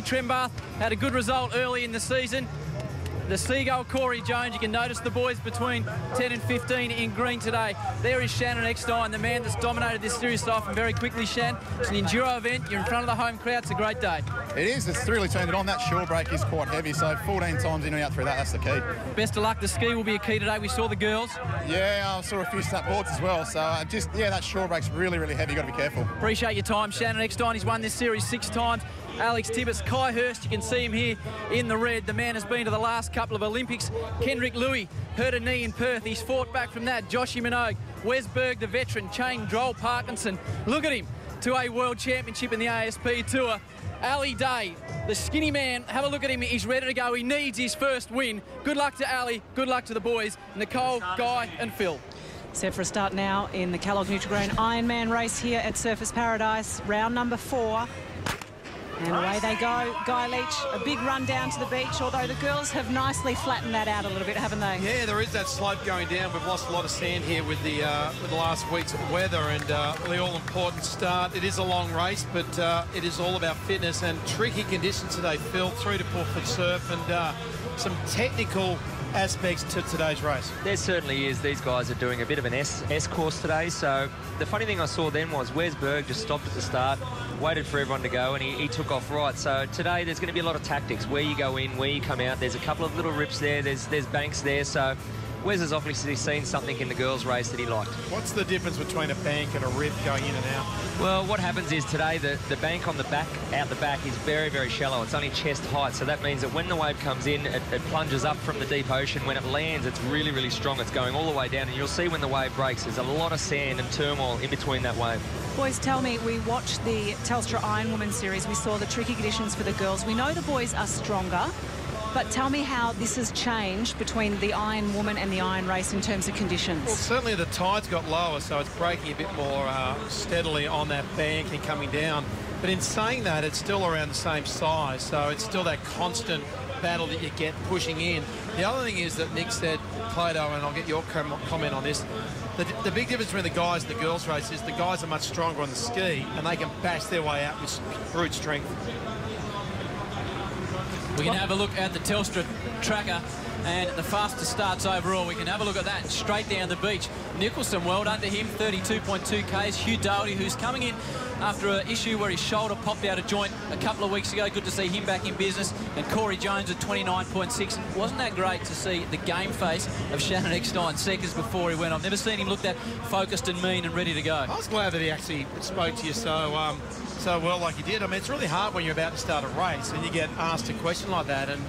Tommy Trembath had a good result early in the season. The Seagull, Corey Jones, you can notice the boys between 10 and 15 in green today. There is Shannon Eckstein, the man that's dominated this series off, and very quickly, Shan, it's an enduro event. You're in front of the home crowd. It's a great day. It is. It's really turned it on. That shore break is quite heavy, so 14 times in and out through that's the key. Best of luck. The ski will be a key today. We saw the girls. Yeah, I saw a few snap boards as well, so that shore break's really, really heavy. You've got to be careful. Appreciate your time, Shannon Eckstein. He's won this series 6 times. Alex Tibbetts, Kai Hurst, you can see him here in the red. The man has been to the last couple of Olympics. Kendrick Louis hurt a knee in Perth. He's fought back from that. Joshy Minogue, Wes Berg, the veteran, Chain Droll Parkinson. Look at him, to a world championship in the ASP Tour. Ali Day, the skinny man, have a look at him. He's ready to go. He needs his first win. Good luck to Ali. Good luck to the boys, Nicole, Guy and Phil. Set for a start now in the Kellogg Nutri Ironman race here at Surfers Paradise. Round number 4. And away they go. Guy Leach, a big run down to the beach, although the girls have nicely flattened that out a little bit, haven't they? Yeah, there is that slope going down. We've lost a lot of sand here with the last week's weather and the all-important start. It is a long race, but it is all about fitness and tricky conditions today, Phil. 3 to 4 foot surf and some technical aspects to today's race. There certainly is. These guys are doing a bit of an S course today. So the funny thing I saw then was Wes Berg just stopped at the start, waited for everyone to go, and he took off right. So today there's going to be a lot of tactics, where you go in, where you come out. There's a couple of little rips there. There's banks there. So Wes has obviously seen something in the girls' race that he liked. What's the difference between a bank and a rip going in and out? Well, what happens is today the bank on the back, out the back, is very, very shallow. It's only chest height, so that means that when the wave comes in, it plunges up from the deep ocean. When it lands, it's really, really strong. It's going all the way down, and you'll see when the wave breaks, there's a lot of sand and turmoil in between that wave. Boys, tell me, we watched the Telstra Iron Woman series. We saw the tricky conditions for the girls. We know the boys are stronger. But tell me how this has changed between the Iron Woman and the Iron Race in terms of conditions. Well, certainly the tide's got lower, so it's breaking a bit more steadily on that bank and coming down. But in saying that, it's still around the same size, so it's still that constant battle that you get pushing in. The other thing is that Nick said, Plato, and I'll get your comment on this, the big difference between the guys and the girls race is the guys are much stronger on the ski, and they can bash their way out with brute strength. We can have a look at the Telstra tracker and the fastest starts overall. We can have a look at that straight down the beach. Nicholson, well done to him, 32.2 Ks. Hugh Doherty, who's coming in after an issue where his shoulder popped out of joint a couple of weeks ago. Good to see him back in business. And Corey Jones at 29.6. Wasn't that great to see the game face of Shannon Eckstein seconds before he went off? Never seen him look that focused and mean and ready to go. I was glad that he actually spoke to you so well like he did. I mean, it's really hard when you're about to start a race and you get asked a question like that, and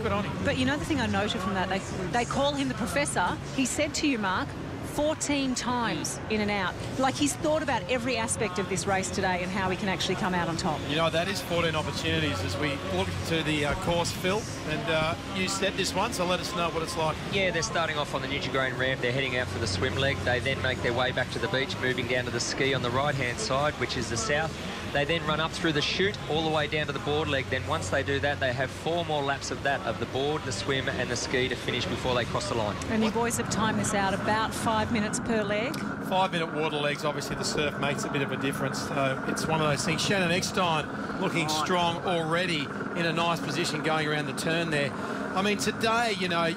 good on him. But you know the thing I noted from that, they call him the professor. He said to you, Mark, 14 times in and out. Like, he's thought about every aspect of this race today and how he can actually come out on top. You know, that is 14 opportunities as we look to the course, Phil. And you set this one, so let us know what it's like. Yeah, they're starting off on the Nutri ramp. They're heading out for the swim leg. They then make their way back to the beach, moving down to the ski on the right-hand side, which is the south. They then run up through the chute all the way down to the board leg. Then once they do that, they have 4 more laps of that, of the board, the swim and the ski, to finish before they cross the line. And you boys have timed this out about 5 minutes per leg. 5-minute water legs, obviously the surf makes a bit of a difference. So it's one of those things. Shannon Eckstein looking strong already, in a nice position going around the turn there. I mean, today,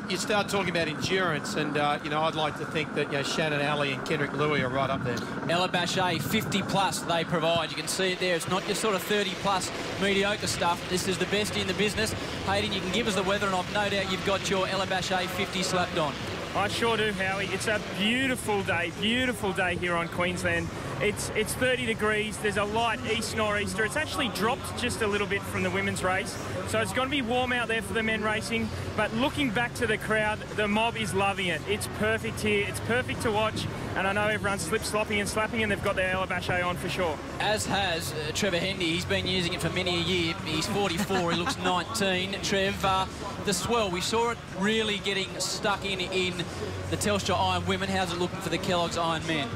you start talking about endurance, and, I'd like to think that, Shannon Alley and Kendrick Louis are right up there. Ella Bachet, 50-plus they provide. You can see it there. It's not your sort of 30-plus mediocre stuff. This is the best in the business. Hayden, you can give us the weather, and I've no doubt you've got your Ella Bachet 50 slapped on. I sure do, Howie. It's a beautiful day here on Queensland. It's 30 degrees. There's a light east nor'easter. It's actually dropped just a little bit from the women's race, so it's going to be warm out there for the men racing. But looking back to the crowd, the mob is loving it. It's perfect here. It's perfect to watch, and I know everyone's slip-slopping and slapping, and they've got their Ella Bachet on for sure. As has Trevor Hendy. He's been using it for many a year. He's 44. He looks 19. Trev, the swell, we saw it really getting stuck in the Telstra Iron Women. How's it looking for the Kellogg's Iron Men?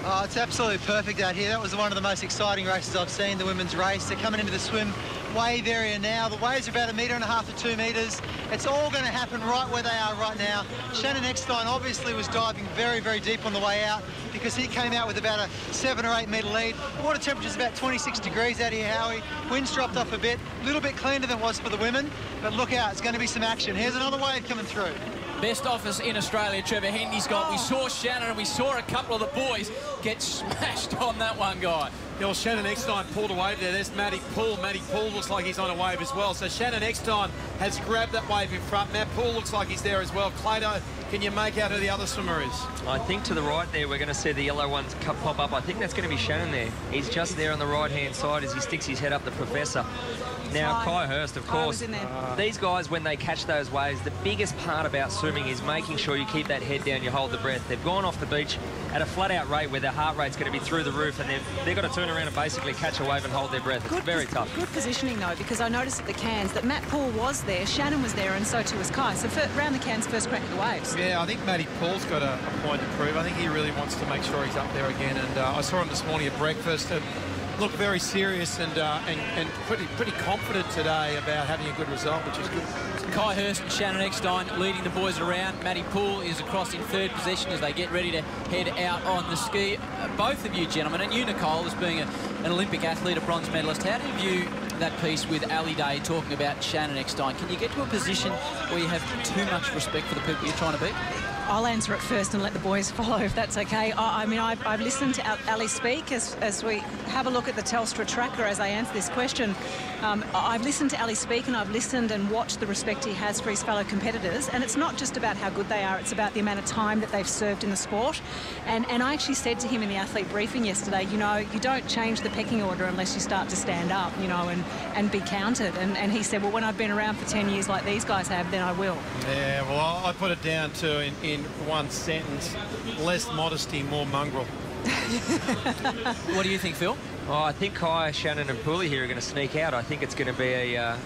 Oh, it's absolutely perfect out here. That was one of the most exciting races I've seen, the women's race. They're coming into the swim wave area now. The waves are about 1.5 metres to 2 metres. It's all going to happen right where they are right now. Shannon Eckstein obviously was diving very, very deep on the way out because he came out with about a 7 or 8 metre lead. The water temperature's about 26 degrees out here, Howie. Wind's dropped off a bit. A little bit cleaner than it was for the women, but look out, it's going to be some action. Here's another wave coming through. Best office in Australia, Trevor Hendy's got. We saw Shannon and we saw a couple of the boys get smashed on that one guy. Yeah, well, Shannon Eckstein pulled a wave there. There's Matty Poole. Matty Poole looks like he's on a wave as well. So Shannon Eckstein has grabbed that wave in front. Matt Poole looks like he's there as well. Clado, can you make out who the other swimmer is? I think to the right there, we're going to see the yellow ones pop up. I think that's going to be Shannon there. He's just there on the right-hand side as he sticks his head up the professor. Now, Kai Hurst, of course, these guys, when they catch those waves, the biggest part about swimming is making sure you keep that head down, you hold the breath. They've gone off the beach at a flat-out rate where their heart rate's going to be through the roof, and they've got to turn around and basically catch a wave and hold their breath. It's very tough. Good positioning, though, because I noticed at the cans that Matt Poole was there, Shannon was there, and so too was Kai. So round the cans, first crack at the waves. Yeah, I think Matty Poole's got a point to prove. I think he really wants to make sure he's up there again, and I saw him this morning at breakfast. Look very serious and pretty confident today about having a good result, which is good. Kai Hurst and Shannon Eckstein leading the boys around. Matty Poole is across in third position as they get ready to head out on the ski. Both of you gentlemen, and you, Nicole, as being an Olympic athlete, a bronze medalist, how do you view that piece with Ali Day talking about Shannon Eckstein? Can you get to a position where you have too much respect for the people you're trying to beat? I'll answer it first and let the boys follow, if that's okay. I mean, I've listened to Ali speak as we have a look at the Telstra tracker as I answer this question. I've listened to Ali speak, and I've listened and watched the respect he has for his fellow competitors. And it's not just about how good they are, it's about the amount of time that they've served in the sport. And I actually said to him in the athlete briefing yesterday, you know, you don't change the pecking order unless you start to stand up, you know, and be counted. And he said, well, when I've been around for 10 years like these guys have, then I will. Yeah, well, I put it down to, in one sentence, less modesty, more mongrel. What do you think, Phil? Oh, I think Kai, Shannon and Pooley here are going to sneak out. I think it's going to be a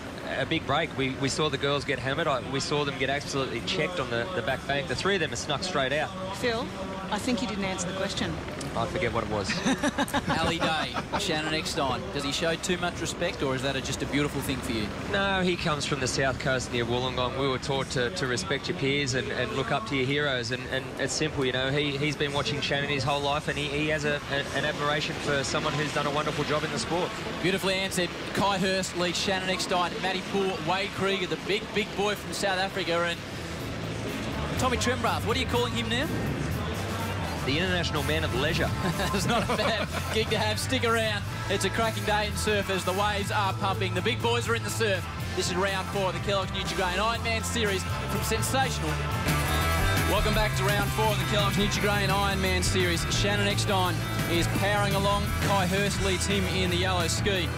big break. We saw the girls get hammered. We saw them get absolutely checked on the back bank. The three of them are snuck straight out. Phil, I think you didn't answer the question. I forget what it was. Ali Day, Shannon Eckstein. Does he show too much respect, or is that just a beautiful thing for you? No, he comes from the south coast near Wollongong. We were taught to respect your peers and look up to your heroes, and it's simple, you know. He's been watching Shannon his whole life, and he has an admiration for someone who's done a wonderful job in the sport. Beautifully answered. Kai Hurst leads Shannon Eckstein, Matty Poole, Wade Krieger, the big boy from South Africa, and Tommy Trembrath. What are you calling him now? The international man of leisure. It's not a bad gig to have. Stick around. It's a cracking day in surf as the waves are pumping. The big boys are in the surf. This is round 4 of the Kellogg's Nutri-Grain Ironman series from Sensational. Welcome back to round 4 of the Kellogg's Nutri-Grain Ironman series. Shannon Eckstein is powering along. Kai Hurst leads him in the yellow ski.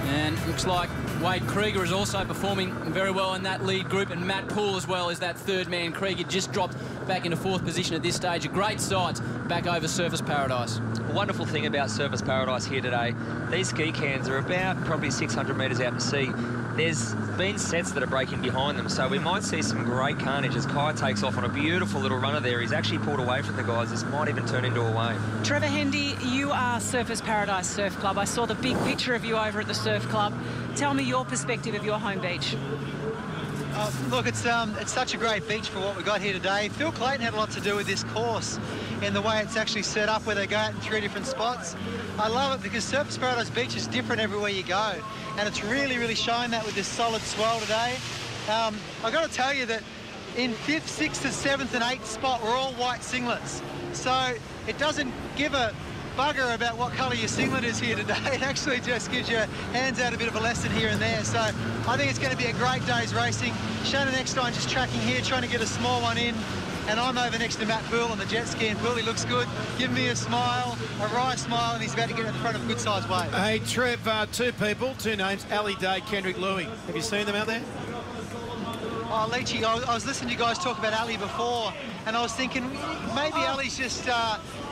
And looks like Wade Krieger is also performing very well in that lead group, and Matt Poole as well is that third man. Krieger just dropped back into 4th position at this stage. A great sight back over Surfers Paradise. A wonderful thing about Surfers Paradise here today, these ski cans are about probably 600 metres out to sea. There's been sets that are breaking behind them, so we might see some great carnage as Kai takes off on a beautiful little runner there. He's actually pulled away from the guys. This might even turn into a wave. Trevor Hendy, you are Surfers Paradise Surf Club. I saw the big picture of you over at the Surf Club. Tell me your perspective of your home beach. Look, it's such a great beach for what we got here today. Phil Clayton had a lot to do with this course in the way it's actually set up, where they go out in 3 different spots. I love it because Surfers Paradise Beach is different everywhere you go, and it's really, really showing that with this solid swell today. I've got to tell you that in 5th, 6th, and 7th and 8th spot, we're all white singlets. So it doesn't give a bugger about what colour your singlet is here today. It actually just gives your hands out a bit of a lesson here and there. So I think it's going to be a great day's racing. Shannon Eckstein just tracking here, trying to get a small one in. And I'm over next to Matt Poole on the jet ski, and Poole, he looks good. Give me a smile, a wry smile, and he's about to get in front of a good-sized wave. Hey, Trev, 2 people, 2 names, Ali Day, Kendrick Louis. Have you seen them out there? Oh, Leachy, I was listening to you guys talk about Ali before, and I was thinking maybe Ali's just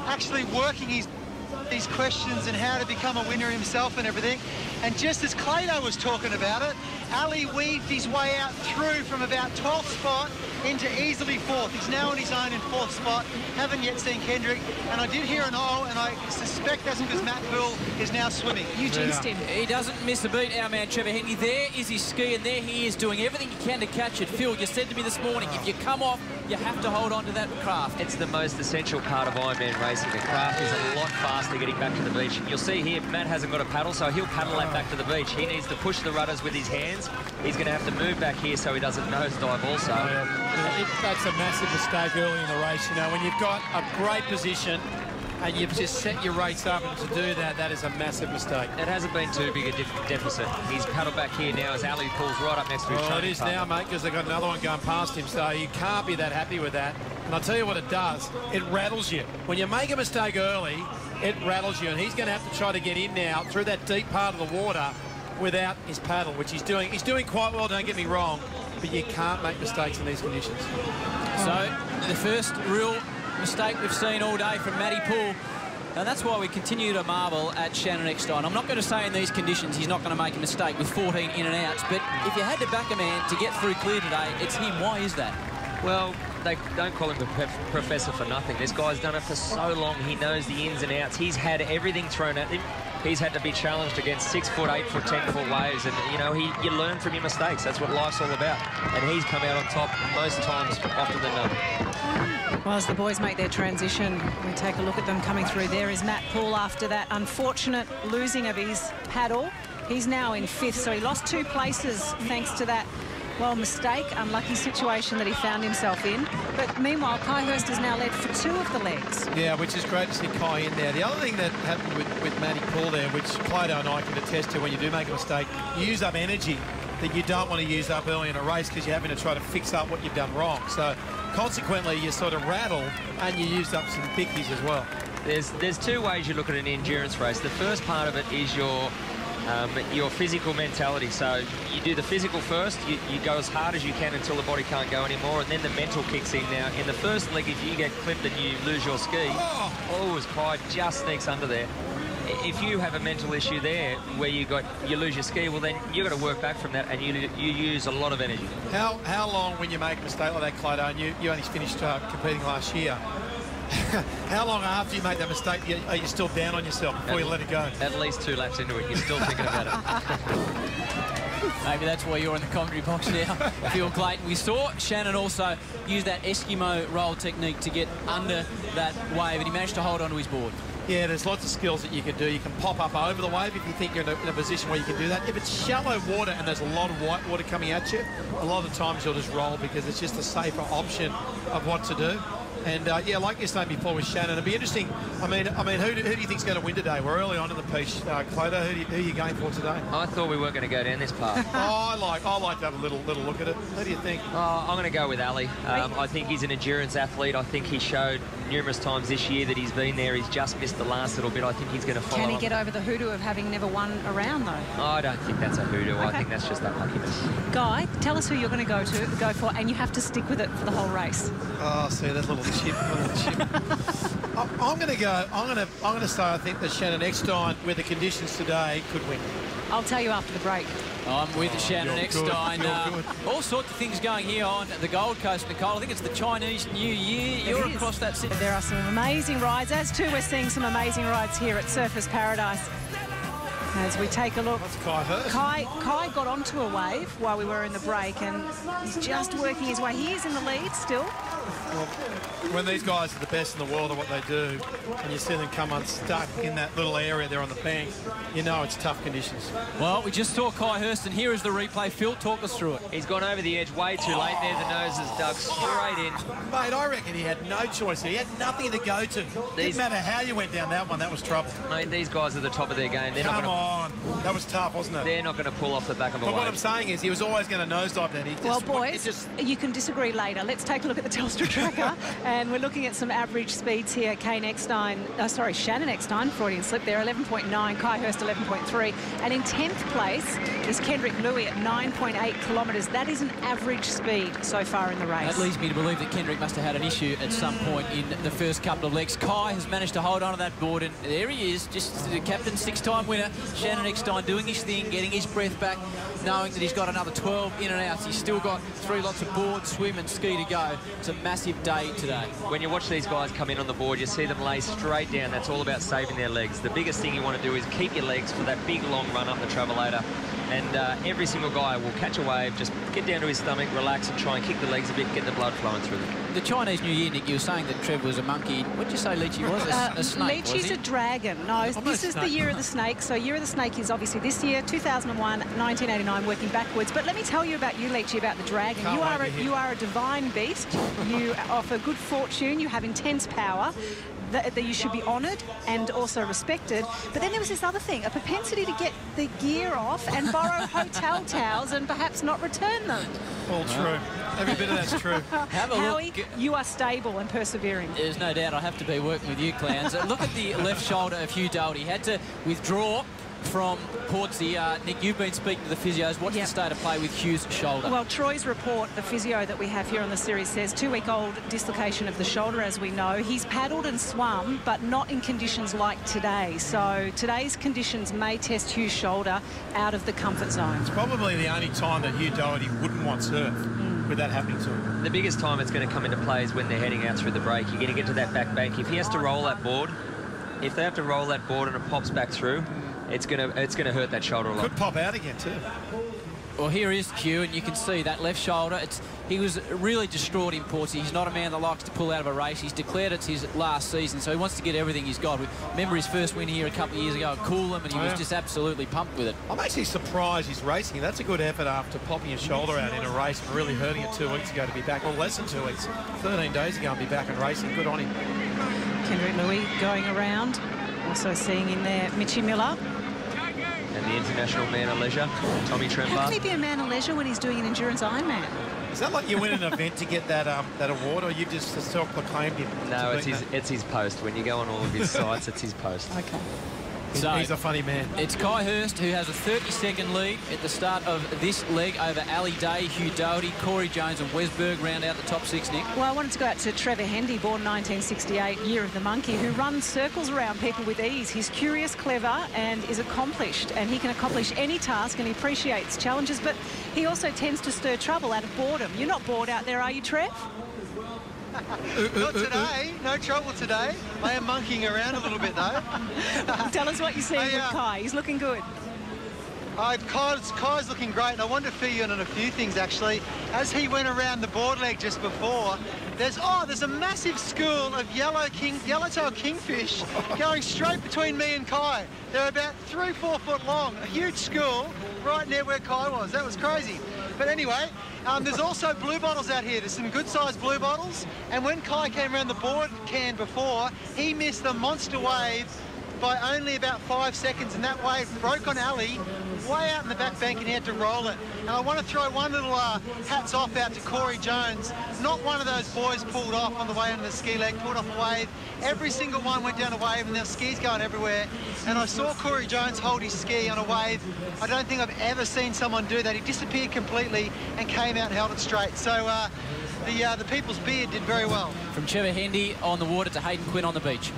actually working these questions and how to become a winner himself and everything. And just as Clado was talking about it, Ali weaved his way out through from about 12th spot into easily fourth. He's now on his own in fourth spot. Haven't yet seen Kendrick. And I did hear an oh, and I suspect that's because Matt Poole is now swimming. You jinxed him. He doesn't miss a beat, our man Trevor Henry. There is his ski, and there he is doing everything he can to catch it. Phil, you said to me this morning, if you come off, you have to hold on to that craft. It's the most essential part of Ironman racing. The craft is a lot faster getting back to the beach. You'll see here, Matt hasn't got a paddle, so he'll paddle that back to the beach. He needs to push the rudders with his hands. He's going to have to move back here so he doesn't nosedive also. That's a massive mistake early in the race. You know, when you've got a great position and you've just set your race up, and to do that, that is a massive mistake. It hasn't been too big a deficit. He's paddled back here now as Ali pulls right up next to his Well, it is partner. now, mate, because they've got another one going past him, so you can't be that happy with that. And I'll tell you what it does, it rattles you. When you make a mistake early, it rattles you, and he's going to have to try to get in now through that deep part of the water without his paddle, which he's doing. He's doing quite well, don't get me wrong, but you can't make mistakes in these conditions. So the first real mistake we've seen all day from Matty Poole. And that's why we continue to marvel at Shannon Eckstein. I'm not going to say in these conditions he's not going to make a mistake with 14 in and outs, but if you had to back a man to get through clear today, it's him. Why is that? Well, they don't call him a professor for nothing. This guy's done it for so long. He knows the ins and outs. He's had everything thrown at him. He's had to be challenged against 6 foot, 8 foot, 10 foot waves, and you know you learn from your mistakes. That's what life's all about. And he's come out on top most times, often than not. Well, as the boys make their transition, we take a look at them coming through. There is Matt Poole after that unfortunate losing of his paddle. He's now in 5th, so he lost 2 places thanks to that, well, mistake, unlucky situation that he found himself in. But meanwhile, Kai Hurst has now led for 2 of the legs. Yeah, which is great to see Kai in there. The other thing that happened with Matty Poole there, which Plato and I can attest to, when you do make a mistake, you use up energy that you don't want to use up early in a race because you're having to try to fix up what you've done wrong. So consequently, you sort of rattle and you used up some bickies as well. There's 2 ways you look at an endurance race. The first part of it is your physical mentality. So you do the physical first, you go as hard as you can until the body can't go anymore, and then the mental kicks in. Now, in the first leg, if you get clipped and you lose your ski, as Kai just sneaks under there. If you have a mental issue there where you lose your ski, well, then you've got to work back from that, and you use a lot of energy. How long, when you make a mistake like that, Clayton, and you only finished competing last year, how long after you make that mistake are you still down on yourself before you let it go? At least 2 laps into it, you're still thinking about it. Maybe that's why you're in the commentary box now, Phil Clayton. We saw Shannon also use that Eskimo roll technique to get under that wave, and he managed to hold onto his board. Yeah, there's lots of skills that you can do. You can pop up over the wave if you think you're in a position where you can do that. If it's shallow water and there's a lot of white water coming at you, a lot of the times you'll just roll because it's just a safer option of what to do. And yeah, like you're saying before with Shannon, it'd be interesting. I mean, who do you think's going to win today? We're early on in the piece, Clayton. Who are you going for today? I thought we weren't going to go down this path. I like to have a little look at it. Who do you think? I'm going to go with Ali. I think he's an endurance athlete. I think he showed numerous times this year that he's been there. He's just missed the last little bit. I think he's going to follow. Can he get over the hoodoo of having never won a round, though? I don't think that's a hoodoo. Okay. I think that's just unluckiness. Guy, tell us who you're going to go for, and you have to stick with it for the whole race. Oh, see that little chip. I'm going to say I think that Shannon Eckstein, with the conditions today, could win. I'll tell you after the break. I'm with Shannon Eckstein. All sorts of things going here on the Gold Coast, Nicole. I think it's the Chinese New Year. You're across that city. There are some amazing rides. As too, we're seeing some amazing rides here at Surfers Paradise. As we take a look, That's Kai Hurst. Kai got onto a wave while we were in the break, and he's just working his way. He is in the lead still. Well, when these guys are the best in the world at what they do, and you see them come unstuck in that little area there on the bank, you know it's tough conditions. Well, we just saw Kai Hurst, and here is the replay. Phil, talk us through it. He's gone over the edge way too late there. The nose is dug straight in. Mate, I reckon he had no choice. He had nothing to go to. Didn't matter how you went down that one, that was trouble. Mate, these guys are the top of their game. They're Come on. That was tough, wasn't it? They're not going to pull off the back of a But wave. what I'm saying is he was always going to nosedive then. Well, boys, you can disagree later. Let's take a look at the Telstra tracker. And we're looking at some average speeds here. Shannon Eckstein, Freudian slip there, 11.9. Kai Hurst, 11.3. And in 10th place is Kendrick Louis at 9.8 kilometres. That is an average speed so far in the race. That leads me to believe that Kendrick must have had an issue at some point in the first couple of legs. Kai has managed to hold on to that board, and there he is, just the captain, 6-time winner. Shannon Eckstein doing his thing, getting his breath back. knowing that he's got another 12 in and outs. He's still got 3 lots of board, swim and ski to go. It's a massive day today. When you watch these guys come in on the board, you see them lay straight down. That's all about saving their legs. The biggest thing you want to do is keep your legs for that big long run up the travelator. And every single guy will catch a wave, just get down to his stomach, relax, and try and kick the legs a bit, get the blood flowing through them. The Chinese New Year, Nick, you were saying that Trev was a monkey. What did you say Leachy was? A snake, Leachy's a dragon. No, this is the Year of the Snake. So Year of the Snake is obviously this year, 2001, 1989, working backwards. But let me tell you about you, Leachy, about the dragon. You are a divine beast. You offer good fortune. You have intense power. That you should be honoured and also respected. But then there was this other thing, a propensity to get the gear off and borrow hotel towels and perhaps not return them. All true. Every bit of that's true. Have a Howie, look. you are stable and persevering. There's no doubt I have to be working with you, Clowns. Look at the left shoulder of Hugh Doherty. Had to withdraw from Portsea. Nick, you've been speaking to the physios. What's the state of play with Hugh's shoulder? Well, Troy's report, the physio that we have here on the series, says 2-week-old dislocation of the shoulder, as we know. He's paddled and swum, but not in conditions like today. So today's conditions may test Hugh's shoulder out of the comfort zone. It's probably the only time that Hugh Doherty wouldn't want surf with that happening to him. The biggest time it's going to come into play is when they're heading out through the break. You're going to get to that back bank. If he has to roll that board, if they have to roll that board and it pops back through, it's gonna hurt that shoulder a lot. Could pop out again too. Well, here is Hugh, and you can see that left shoulder. He was really distraught in Portsea. He's not a man that likes to pull out of a race. He's declared it's his last season, so he wants to get everything he's got. Remember his first win here a couple of years ago at Coolum, and he was just absolutely pumped with it. I'm actually surprised he's racing. That's a good effort after popping his shoulder out in a race and really hurting it 2 weeks ago to be back, or less than 2 weeks, 13 days ago, and be back and racing. Good on him. Kendrick Louis going around. Also seeing in there Mitchie Miller. And the international man of leisure, Tommy Tremblay. How can he be a man of leisure when he's doing an endurance Ironman? Is that like you win an event to get that that award, or you just self-proclaimed him? No, it's his post. When you go on all of his sites, it's his post. Okay. So he's a funny man. It's Kai Hurst who has a 30-second lead at the start of this leg over Ali Day, Hugh Doherty, Corey Jones and Wes Berg round out the top 6, Nick. Well, I wanted to go out to Trevor Hendy, born 1968, Year of the Monkey, who runs circles around people with ease. He's curious, clever and is accomplished, and he can accomplish any task and he appreciates challenges, but he also tends to stir trouble out of boredom. You're not bored out there, are you, Trev? Not today. No trouble today. I am monkeying around a little bit, though. Tell us what you're seeing with Kai. He's looking good. Kai's looking great, and I wanted to fill you in on a few things, actually. As he went around the board leg just before, there's a massive school of yellowtail kingfish going straight between me and Kai. They're about 3-4 foot long, a huge school right near where Kai was. That was crazy. But anyway, there's also blue bottles out here. There's some good-sized blue bottles. And when Kai came around the board can before, he missed the monster wave by only about 5 seconds, and that wave broke on Ali way out in the back bank, and he had to roll it. And I want to throw one little hats off out to Corey Jones. Not one of those boys pulled off on the way into the ski leg, pulled off a wave. Every single one went down a wave, and their skis going everywhere. And I saw Corey Jones hold his ski on a wave. I don't think I've ever seen someone do that. He disappeared completely and came out and held it straight. So the People's Beard did very well. From Trevor Hendy on the water to Hayden Quinn on the beach.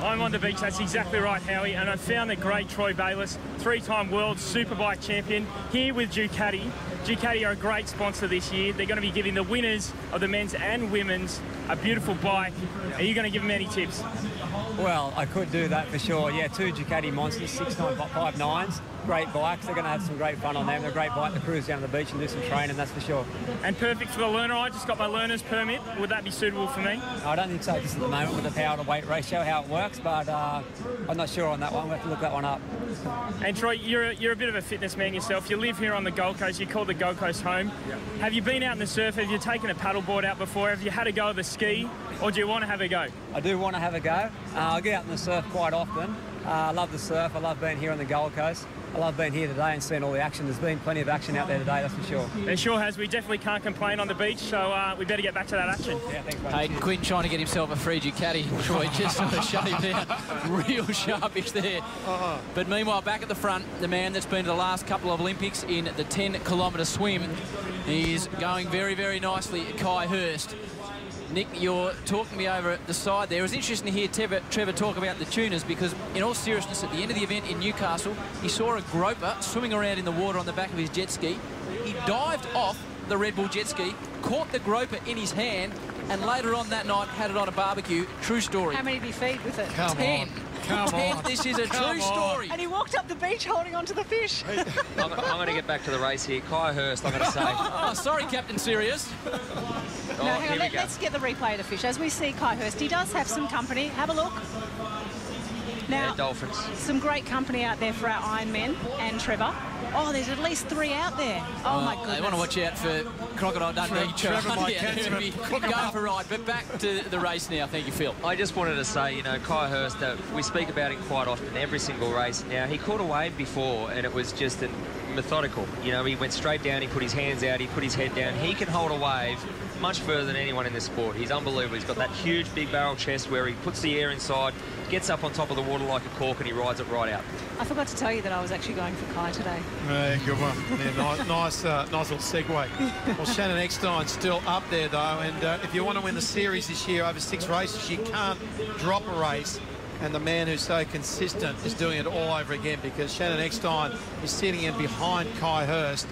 I'm on the beach, that's exactly right, Howie, and I found the great Troy Bayliss, 3-time world superbike champion, here with Ducati. Ducati are a great sponsor this year. They're going to be giving the winners of the men's and women's a beautiful bike. Are you going to give them any tips? Well, I could do that for sure. Yeah, 2 Ducati Monsters, 6.59s. Great bikes. They're going to have some great fun on them. They're a great bike to cruise down the beach and do some training, that's for sure. And perfect for the learner. I just got my learner's permit. Would that be suitable for me? I don't think so just at the moment with the power to weight ratio, how it works, but I'm not sure on that one. We'll have to look that one up. And Troy, you're a bit of a fitness man yourself. You live here on the Gold Coast. You call the Gold Coast home. Yep. Have you been out in the surf? Have you taken a paddleboard out before? Have you had a go at the ski? Or do you want to have a go? I do want to have a go. I get out in the surf quite often. I love the surf. I love being here on the Gold Coast. I love being here today and seeing all the action. There's been plenty of action out there today, that's for sure. There sure has. We definitely can't complain on the beach, so we better get back to that action. Yeah, thanks, mate. Hayden Quinn trying to get himself a free Ducati. Troy just sort of shut him down. Real sharpish there. But meanwhile, back at the front, the man that's been to the last couple of Olympics in the 10-kilometre swim. He's going very, very nicely, Kai Hurst. Nick, you're talking me over at the side there. It was interesting to hear Trevor talk about the tuners, because in all seriousness, at the end of the event in Newcastle, he saw a groper swimming around in the water on the back of his jet ski. He dived off the Red Bull jet ski, caught the groper in his hand, and later on that night had it on a barbecue. True story. How many did he feed with it? Come 10. Come on. This is a true story. And he walked up the beach holding onto the fish. I'm going to get back to the race here. Kai Hurst, I'm going to say. Oh, sorry, Captain Serious. No, hang on, let's get the replay of the fish. As we see Kai Hurst, he does have some company. Have a look. Now, Yeah, dolphins. Some great company out there for our Ironmen and Trevor. Oh, there's at least 3 out there. Oh, my goodness. They want to watch out for Crocodile Dundee. Trevor, my Yeah, kinsman. going for a ride. But back to the race now. Thank you, Phil. I just wanted to say, you know, Kai Hurst, we speak about him quite often, every single race. Now, he caught a wave before, and it was just methodical. You know, he went straight down, he put his hands out, he put his head down. He can hold a wave much further than anyone in this sport. He's unbelievable. He's got that huge, big barrel chest where he puts the air inside, gets up on top of the water like a cork, and he rides it right out. I forgot to tell you that I was actually going for Kai today. Yeah, good one. Yeah, nice little segue. Well, Shannon Eckstein's still up there, though, and if you want to win the series this year over 6 races, you can't drop a race. And the man who's so consistent is doing it all over again, because Shannon Eckstein is sitting in behind Kai Hurst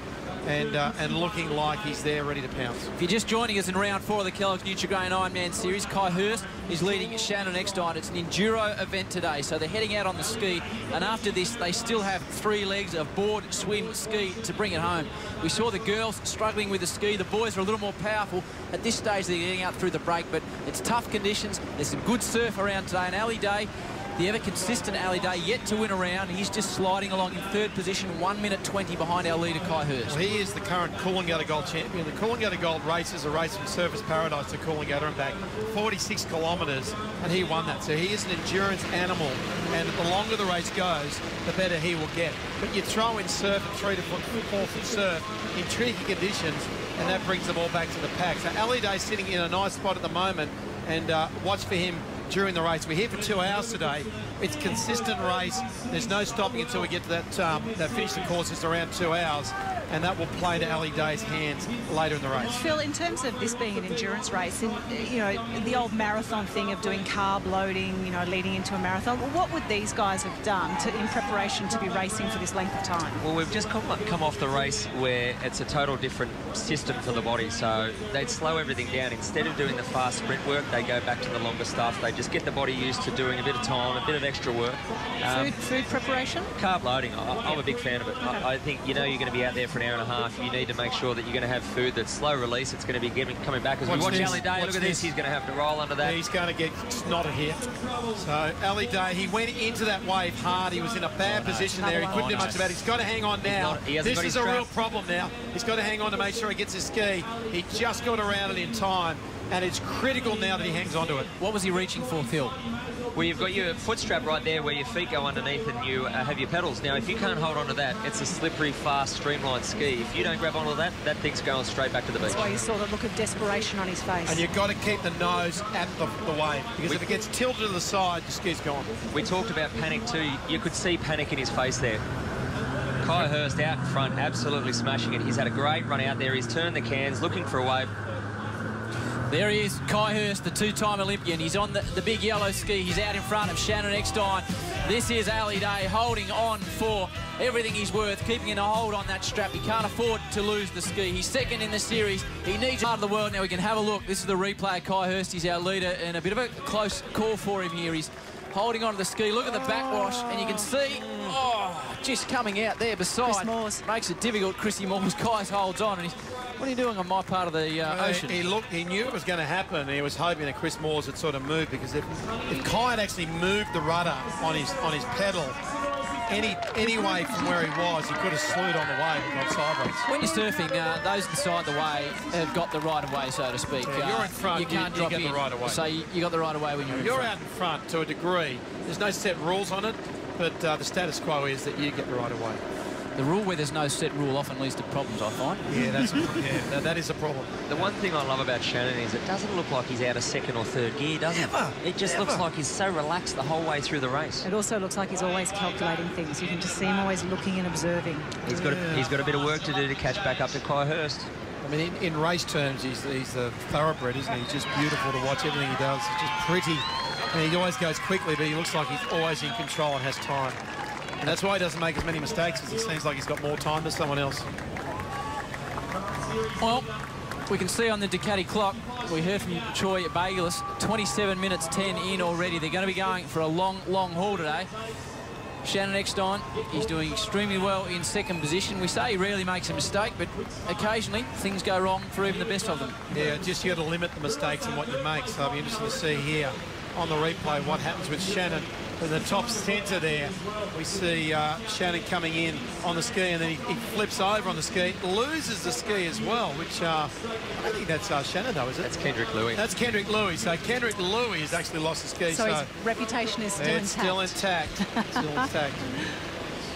and looking like he's there ready to pounce. If you're just joining us in round 4 of the Kellogg's Nutri-Grain Ironman series, Kai Hurst is leading Shannon Eckstein. It's an enduro event today, so they're heading out on the ski, and after this they still have 3 legs of board, swim, ski to bring it home. We saw the girls struggling with the ski. The boys are a little more powerful. At this stage they're getting out through the break, but it's tough conditions. There's some good surf around today, and Ali Day, the ever-consistent Ali Day, yet to win a round. He's just sliding along in 3rd position, 1 minute 20 behind our leader, Kai Hurst. Well, he is the current Coolangatta Gold champion. The Coolangatta Gold race is a race from Surfers Paradise to Coolangatta and back, 46 kilometres, and he won that. So he is an endurance animal, and the longer the race goes, the better he will get. But you throw in surf at 3 to 4 foot surf in tricky conditions, and that brings them all back to the pack. So Ali Day's sitting in a nice spot at the moment, and watch for him during the race. We're here for 2 hours today. It's a consistent race. There's no stopping until we get to that finishing course. It's around 2 hours, and that will play to Ali Day's hands later in the race. Phil, in terms of this being an endurance race, and you know, the old marathon thing of doing carb loading, you know, leading into a marathon, what would these guys have done in preparation to be racing for this length of time? Well, we've just come off the race where it's a total different system for the body, so they'd slow everything down. Instead of doing the fast sprint work, they go back to the longer stuff. They just get the body used to doing a bit of time, a bit of extra work. Food preparation? Carb loading, I'm a big fan of it. I think, you know, you're going to be out there for an hour and a half. You need to make sure that you're going to have food that's slow release. It's going to be coming back. As we watch Ali Day, look at this. He's going to have to roll under that. He's going to get snotted here. So Ali Day, he went into that wave hard. He was in a bad position there. He couldn't do much about it. He's got to hang on now. This is a real problem now. He's got to hang on to make sure he gets his ski. He just got around it in time, and it's critical now that he hangs on to it. What was he reaching for, Phil? Well, you've got your foot strap right there where your feet go underneath and you have your pedals. Now, if you can't hold on to that, it's a slippery, fast, streamlined ski. If you don't grab onto that, that thing's going straight back to the beach. That's why you saw the look of desperation on his face. And you've got to keep the nose at the wave, because if it gets tilted to the side, the ski's gone. We talked about panic too. You could see panic in his face there. Kai Hurst out in front, absolutely smashing it. He's had a great run out there. He's turned the cans, looking for a wave. There he is, Kai Hurst, the 2-time Olympian. He's on the big yellow ski. He's out in front of Shannon Eckstein. This is Ali Day holding on for everything he's worth, keeping a hold on that strap. He can't afford to lose the ski. He's 2nd in the series. He needs part of the world. Now we can have a look. This is the replay. Kai Hurst, he's our leader, and a bit of a close call for him here. He's holding on to the ski. Look at the backwash, and you can see, just coming out there beside. Chris Moores. Makes it difficult. Chrissy Moores, Kai holds on, and he's, what are you doing on my part of the ocean? He knew it was going to happen. He was hoping that Chris Moores had sort of moved, because if Kai had actually moved the rudder on his pedal any way from where he was, he could have slewed on the wave and gone sideways. When you're surfing, those inside the wave have got the right of way, so to speak. Yeah, you're in front, you can't you drop get in. the right of way. So you got the right of way when you're in front. You're out in front to a degree. There's no set rules on it, but the status quo is that you get the right of way. The rule where there's no set rule often leads to problems, I find. Yeah, that is a problem. The one thing I love about Shannon is it doesn't look like he's out of 2nd or 3rd gear, does it? It just looks like he's so relaxed the whole way through the race. It also looks like he's always calculating things. You can just see him always looking and observing. He's got a bit of work to do to catch back up to Kai Hurst. I mean, in race terms, he's the thoroughbred, isn't he? He's just beautiful to watch. Everything he does is just pretty. And he always goes quickly, but he looks like he's always in control and has time. And that's why he doesn't make as many mistakes, because he seems like he's got more time than someone else. Well, we can see on the Ducati clock, we heard from Troy Bagelis, 27 minutes 10 in already. They're going to be going for a long, long haul today. Shannon Eckstein, he's doing extremely well in second position. We say he rarely makes a mistake, but occasionally things go wrong for even the best of them. Yeah, just you got to limit the mistakes and what you make. So I'll be interested to see here on the replay what happens with Shannon. In the top centre there, we see Shannon coming in on the ski, and then he flips over on the ski, loses the ski as well, which I don't think that's Shannon, though, is it? That's Kendrick Louis. That's Kendrick Louis. So Kendrick Louis has actually lost the ski. So his reputation is still intact. It's still intact.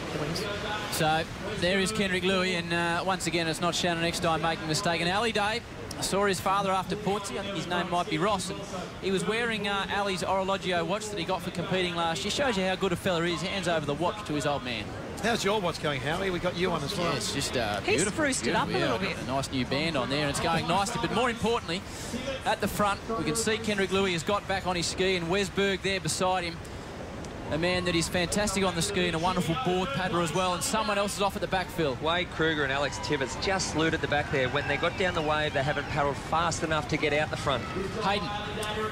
Still intact. So there is Kendrick Louis, and once again, it's not Shannon Eckstein making a mistake. And Ali Day, I saw his father after Portsea. I think his name might be Ross. And he was wearing Ali's Orologio watch that he got for competing last year. Shows you how good a fella he is. Hands over the watch to his old man. How's your watch going, Howie? We got you on as well. Yeah, it's just beautiful. He's spruced it up a little bit. A nice new band on there, and it's going nicely. But more importantly, at the front, we can see Kendrick Louis has got back on his ski, and Wes Berg there beside him. A man that is fantastic on the ski and a wonderful board paddler as well, and someone else is off at the back, Phil. Wade Kruger and Alex Tibbetts just slewed at the back there. When they got down the wave, they haven't paddled fast enough to get out the front. Hayden.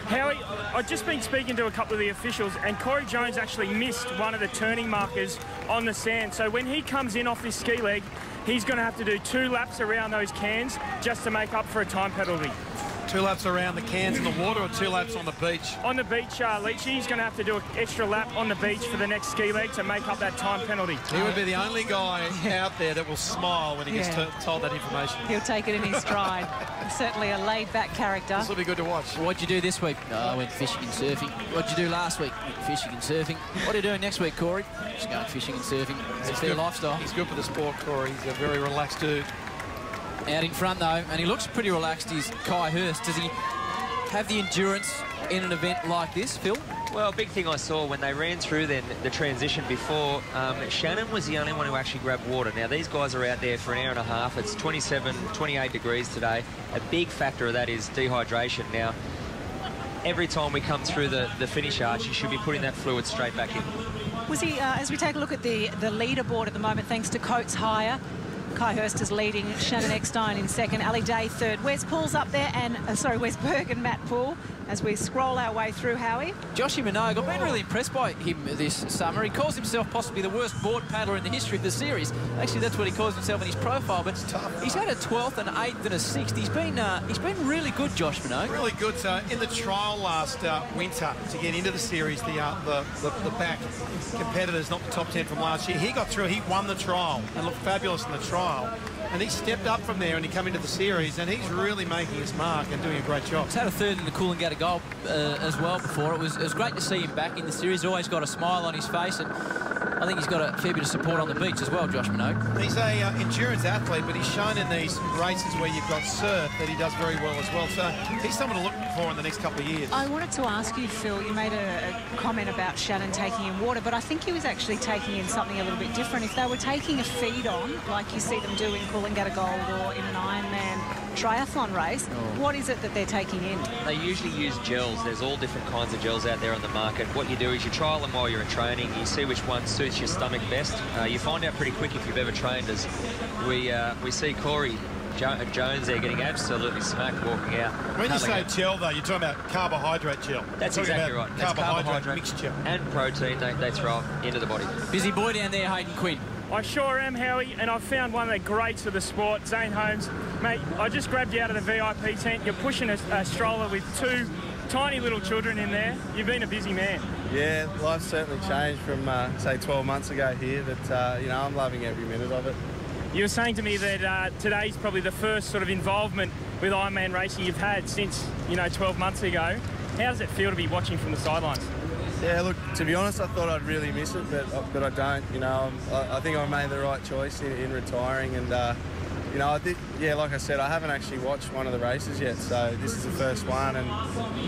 Howie, I've just been speaking to a couple of the officials, and Corey Jones actually missed one of the turning markers on the sand. So when he comes in off this ski leg, he's going to have to do 2 laps around those cans just to make up for a time penalty. 2 laps around the cans in the water, or 2 laps on the beach? On the beach, Leachy's going to have to do an extra lap on the beach for the next ski leg to make up that time penalty. He would be the only guy out there that will smile when he gets told that information. He'll take it in his stride. Certainly a laid-back character. This will be good to watch. What'd you do this week? Oh, I went fishing and surfing. What'd you do last week? Went fishing and surfing. What are you doing next week, Corey? Just going fishing and surfing. It's their lifestyle. He's good for the sport, Corey. He's a very relaxed dude. Out in front, though, and he looks pretty relaxed, is Kai Hurst. Does he have the endurance in an event like this, Phil? Well, big thing I saw when they ran through then the transition before, Shannon was the only one who actually grabbed water. Now, these guys are out there for an hour and a half. It's 27, 28 degrees today. A big factor of that is dehydration. Now, every time we come through the finish arch, you should be putting that fluid straight back in. Was he, as we take a look at the leaderboard at the moment, thanks to Coates Hire, Kai Hurst is leading, Shannon Eckstein in second, Ali Day third. Wes Pool's up there, and Wes Berg and Matt Poole as we scroll our way through, Howie. Joshy Minogue, I've been really impressed by him this summer. He calls himself possibly the worst board paddler in the history of the series. Actually, that's what he calls himself in his profile, but he's had a 12th, an 8th and a 6th. He's been really good, Josh Minogue. Really good. So in the trial last winter to get into the series, the back competitors, not the top 10 from last year, he got through, he won the trial and looked fabulous in the trial. And he stepped up from there and he came into the series, and he's really making his mark and doing a great job. He's had a third in the Coolangatta Gold as well before. It was great to see him back in the series. He's always got a smile on his face, and I think he's got a fair bit of support on the beach as well, Josh Minogue. He's a endurance athlete, but he's shown in these races where you've got surf that he does very well as well. So he's someone to look for in the next couple of years. I wanted to ask you, Phil, you made a comment about Shannon taking in water, but I think he was actually taking in something a little bit different. If they were taking a feed on, like you see them do in Coolangatta Gold or in an Ironman triathlon race, what is it that they're taking in? They usually use gels. There's all different kinds of gels out there on the market. What you do is you trial them while you're in training. You see which one suits your stomach best. You find out pretty quick if you've ever trained, as we see Corey Jones there getting absolutely smacked walking out. When you say gel, though, you're talking about carbohydrate gel. That's exactly right. That's carbohydrate mixture. And protein they throw into the body. Busy boy down there, Hayden Quinn. I sure am, Howie, and I've found one of the greats of the sport, Zane Holmes. Mate, I just grabbed you out of the VIP tent. You're pushing a stroller with 2 tiny little children in there. You've been a busy man. Yeah, life's certainly changed from, say, 12 months ago here, but, I'm loving every minute of it. You were saying to me that today's probably the first sort of involvement with Ironman racing you've had since, 12 months ago. How does it feel to be watching from the sidelines? Yeah, look, to be honest, I thought I'd really miss it, but I don't. I think I made the right choice in retiring, and I did. Yeah, like I said, I haven't actually watched one of the races yet, so this is the first one, and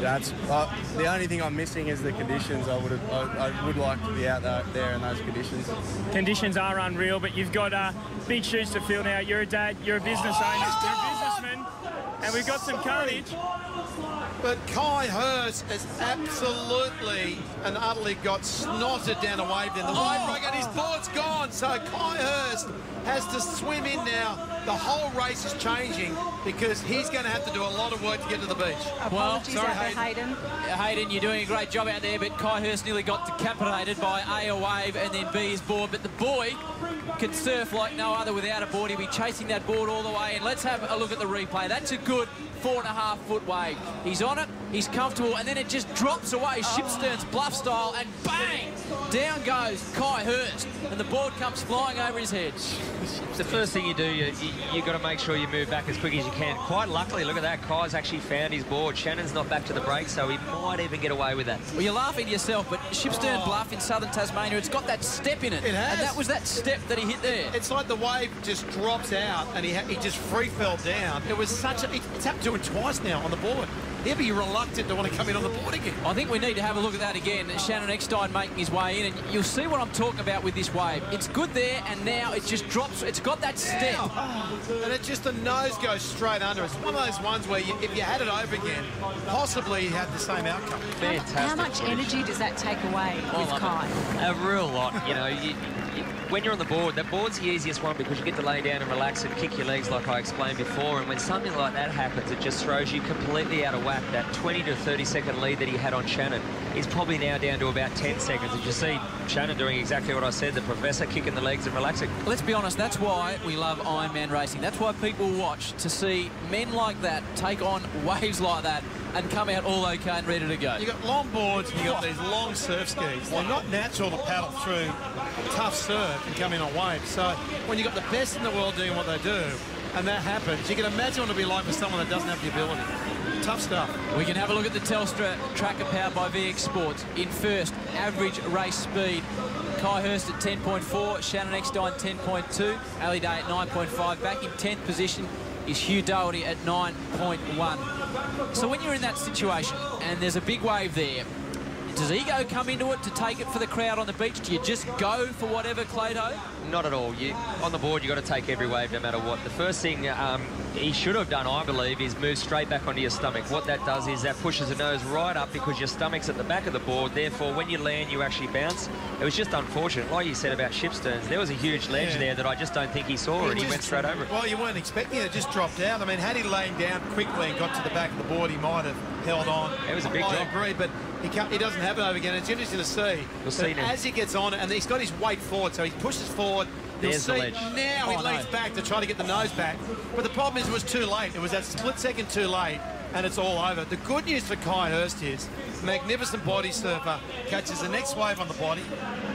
the only thing I'm missing is the conditions. I would like to be out there in those conditions. Conditions are unreal, but you've got big shoes to fill now. You're a dad, you're a business owner, you're a businessman, and we've got some carnage. But Kai Hurst has absolutely and utterly got snotted down a wave then. The wave break and his board's gone. So Kai Hurst has to swim in now. The whole race is changing because he's going to have to do a lot of work to get to the beach. Apologies out there, Hayden. Hayden, you're doing a great job out there, but Kai Hurst nearly got decapitated by A, a wave, and then B, his board. But the boy can surf like no other without a board. He'll be chasing that board all the way. And let's have a look at the replay. That's a good 4.5 foot wave. He's on it, he's comfortable, and then it just drops away, Shipstern's bluff style, and bang! Down goes Kai Hurst, and the board comes flying over his head. The first thing you do, you've got to make sure you move back as quick as you can. Quite luckily, look at that, Kai's actually found his board. Shannon's not back to the break, so he might even get away with that. Well, you're laughing to yourself, but Shipstern Bluff in southern Tasmania, it's got that step in it. It has. And that was that step that he hit there. It's like the wave just drops out and he just free fell down. It was such a... It's happened to him twice now on the board. He'll be reluctant to want to come in on the board again. I think we need to have a look at that again. Shannon Eckstein making his way in, and you'll see what I'm talking about with this wave. It's good there, and now it just drops. It's got that step. And it just, the nose goes straight under. It's one of those ones where if you had it over again, possibly you had the same outcome. Fantastic. How much energy does that take away with Kai? A real lot. You know, when you're on the board, that board's the easiest one because you get to lay down and relax and kick your legs like I explained before, and when something like that happens, it just throws you completely out of whack. That 20 to 30 second lead that he had on Shannon is probably now down to about 10 seconds. As you see Shannon doing exactly what I said, the professor kicking the legs and relaxing. Let's be honest, that's why we love Ironman racing. That's why people watch, to see men like that take on waves like that and come out all okay and ready to go. You've got long boards and you've got these long surf skis. They're not natural to paddle through tough surf and come in on waves. So when you've got the best in the world doing what they do, and that happens, you can imagine what it'll be like for someone that doesn't have the ability. Tough stuff. We can have a look at the Telstra tracker powered by VX Sports. In first, average race speed, Kai Hurst at 10.4, Shannon Eckstein 10.2, Ali Day at 9.5. Back in 10th position is Hugh Doherty at 9.1. So when you're in that situation and there's a big wave there, does ego come into it to take it for the crowd on the beach? Do you just go for whatever, Clayto? Not at all. On the board, you've got to take every wave no matter what. The first thing he should have done, I believe, is move straight back onto your stomach. What that does is that pushes the nose right up because your stomach's at the back of the board. Therefore, when you land, you actually bounce. It was just unfortunate. Like you said about Shipsterns, there was a huge ledge there that I just don't think he saw, and he went straight over it. Well, you weren't expecting it. It just dropped out. I mean, had he lain down quickly and got to the back of the board, he might have held on. It was a big job. I agree, but he doesn't have it over again. It's interesting to see. We'll see now. As he gets on it, and he's got his weight forward, so he pushes forward. There's the ledge. Now he leans back to try to get the nose back. But the problem is it was too late. It was that split second too late, and it's all over. The good news for Kai Hurst is magnificent body surfer catches the next wave on the body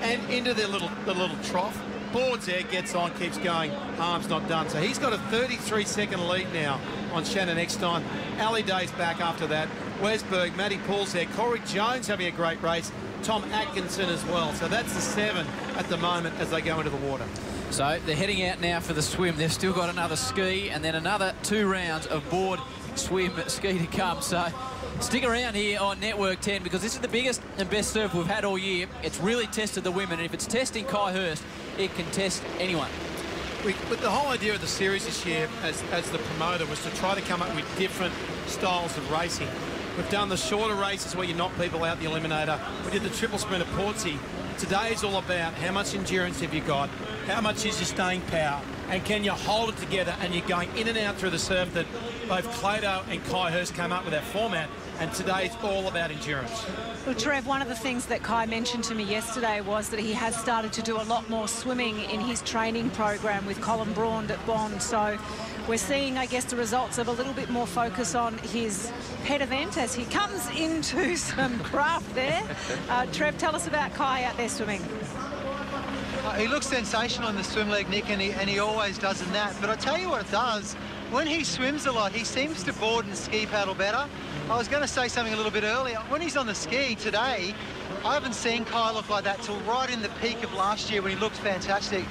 and into the little trough. Boards there, gets on, keeps going, harm's not done. So he's got a 33-second lead now on Shannon Eckstein. Ali Day's back after that. Wesberg, Matty Poole's there. Corey Jones having a great race. Tom Atkinson as well. So that's the 7 at the moment as they go into the water. So they're heading out now for the swim. They've still got another ski and then another 2 rounds of board, swim, ski to come. So stick around here on Network 10 because this is the biggest and best surf we've had all year. It's really tested the women, and if it's testing Kai Hurst, it can test anyone. But the whole idea of the series this year as the promoter was to try to come up with different styles of racing. We've done the shorter races where you knock people out the eliminator. We did the triple sprint at Portsea. Today is all about how much endurance have you got, how much is your staying power, and can you hold it together, and you're going in and out through the surf that both Clayto and Kai Hurst came up with that format, and today it's all about endurance. Well, Trev, one of the things that Kai mentioned to me yesterday was that he has started to do a lot more swimming in his training program with Colin Braund at Bond. So we're seeing, I guess, the results of a little bit more focus on his pet event as he comes into some craft there. Trev, tell us about Kai out there swimming. He looks sensational in the swim leg, Nick, and he always does in that. But I tell you what it does, when he swims a lot, he seems to board and ski paddle better. I was going to say something a little bit earlier. When he's on the ski today, I haven't seen Kai look like that till right in the peak of last year when he looked fantastic.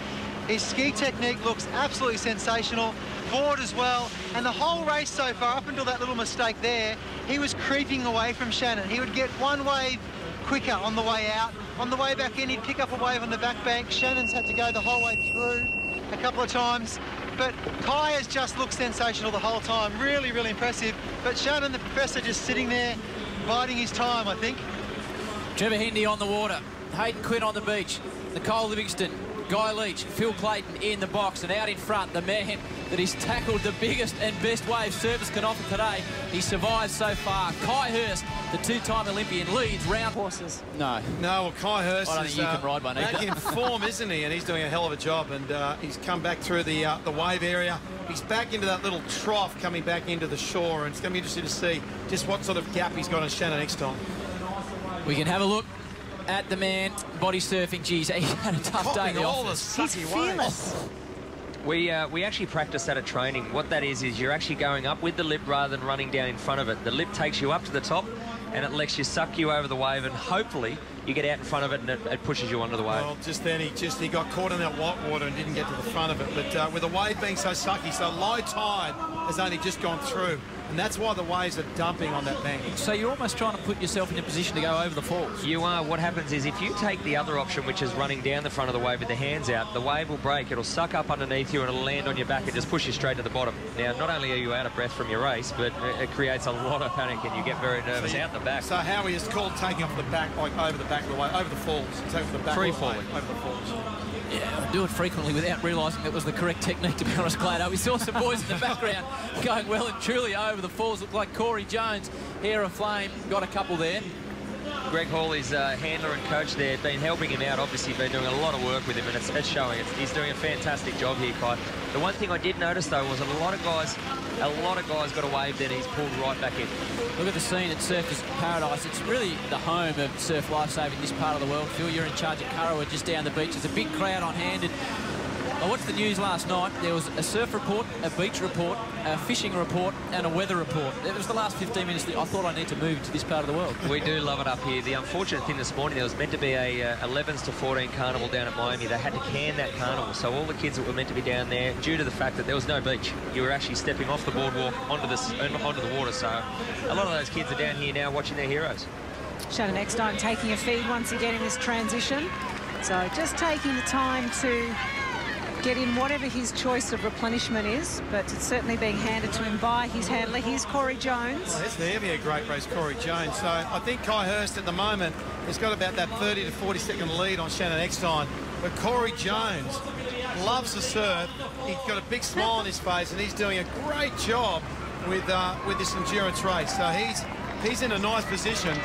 His ski technique looks absolutely sensational, board as well, and the whole race so far, up until that little mistake there, he was creeping away from Shannon. He would get one wave quicker on the way out. On the way back in, he'd pick up a wave on the back bank. Shannon's had to go the whole way through. a couple of times. But Kai has just looked sensational the whole time. Really, really impressive. But Shannon, the professor, just sitting there, biding his time, I think. Trevor Hendy on the water. Hayden Quinn on the beach. Nicole Livingston, Guy Leach, Phil Clayton in the box, and out in front, the man that has tackled the biggest and best wave surface can offer today. He survives so far. Kai Hurst, the two-time Olympian, leads round horses. No. No, well, Kai Hurst I don't is think you can ride one back either. in form, isn't he? And he's doing a hell of a job. And he's come back through the wave area. He's back into that little trough, coming back into the shore. And it's going to be interesting to see just what sort of gap he's got on Shannon next time. We can have a look at the man body surfing. Geez, he had a tough day in the office. He's fearless. We actually practice that at training. What that is you're actually going up with the lip rather than running down in front of it. The lip takes you up to the top and it lets you suck you over the wave, and hopefully you get out in front of it and it pushes you onto the wave. Well, just then he got caught in that white water and didn't get to the front of it. But with the wave being so sucky, so low tide has only just gone through. And that's why the waves are dumping on that bank. So you're almost trying to put yourself in a position to go over the falls. You are. What happens is if you take the other option, which is running down the front of the wave with the hands out, the wave will break. It'll suck up underneath you and it'll land on your back and just push you straight to the bottom. Now, not only are you out of breath from your race, but it creates a lot of panic and you get very nervous out the back. So Howie is called taking off the back, like over the back of the wave, over the falls. Take off the back Free of the wave, falling. over the falls. Yeah, I do it frequently without realising that was the correct technique, to be honest, Clado. We saw some boys in the background going well and truly over the falls. Looked like Corey Jones, Hair of Flame, got a couple there. Greg Hall, his handler and coach there, been helping him out. Obviously, been doing a lot of work with him, and it's showing. He's doing a fantastic job here, Kai. The one thing I did notice, though, was a lot of guys got a wave that he's pulled right back in. Look at the scene at Surfers Paradise. It's really the home of surf lifesaving this part of the world. Phil, you're in charge at Kurrawa, just down the beach. There's a big crowd on hand. And I watched the news last night. There was a surf report, a beach report, a fishing report, and a weather report. It was the last 15 minutes that I thought I need to move to this part of the world. We do love it up here. The unfortunate thing this morning, there was meant to be a 11s to 14 carnival down at Miami. They had to can that carnival. So all the kids that were meant to be down there, due to the fact that there was no beach, you were actually stepping off the boardwalk onto the water. So a lot of those kids are down here now watching their heroes. Shannon Eckstein taking a feed once again in this transition. So just taking the time to get in whatever his choice of replenishment is, but it's certainly being handed to him by his handler. Here's Corey Jones. Well, it's going to be a great race, Corey Jones. So I think Kai Hurst at the moment has got about that 30 to 40 second lead on Shannon Eckstein. But Corey Jones loves the surf. He's got a big smile on his face and he's doing a great job with this endurance race. So he's in a nice position.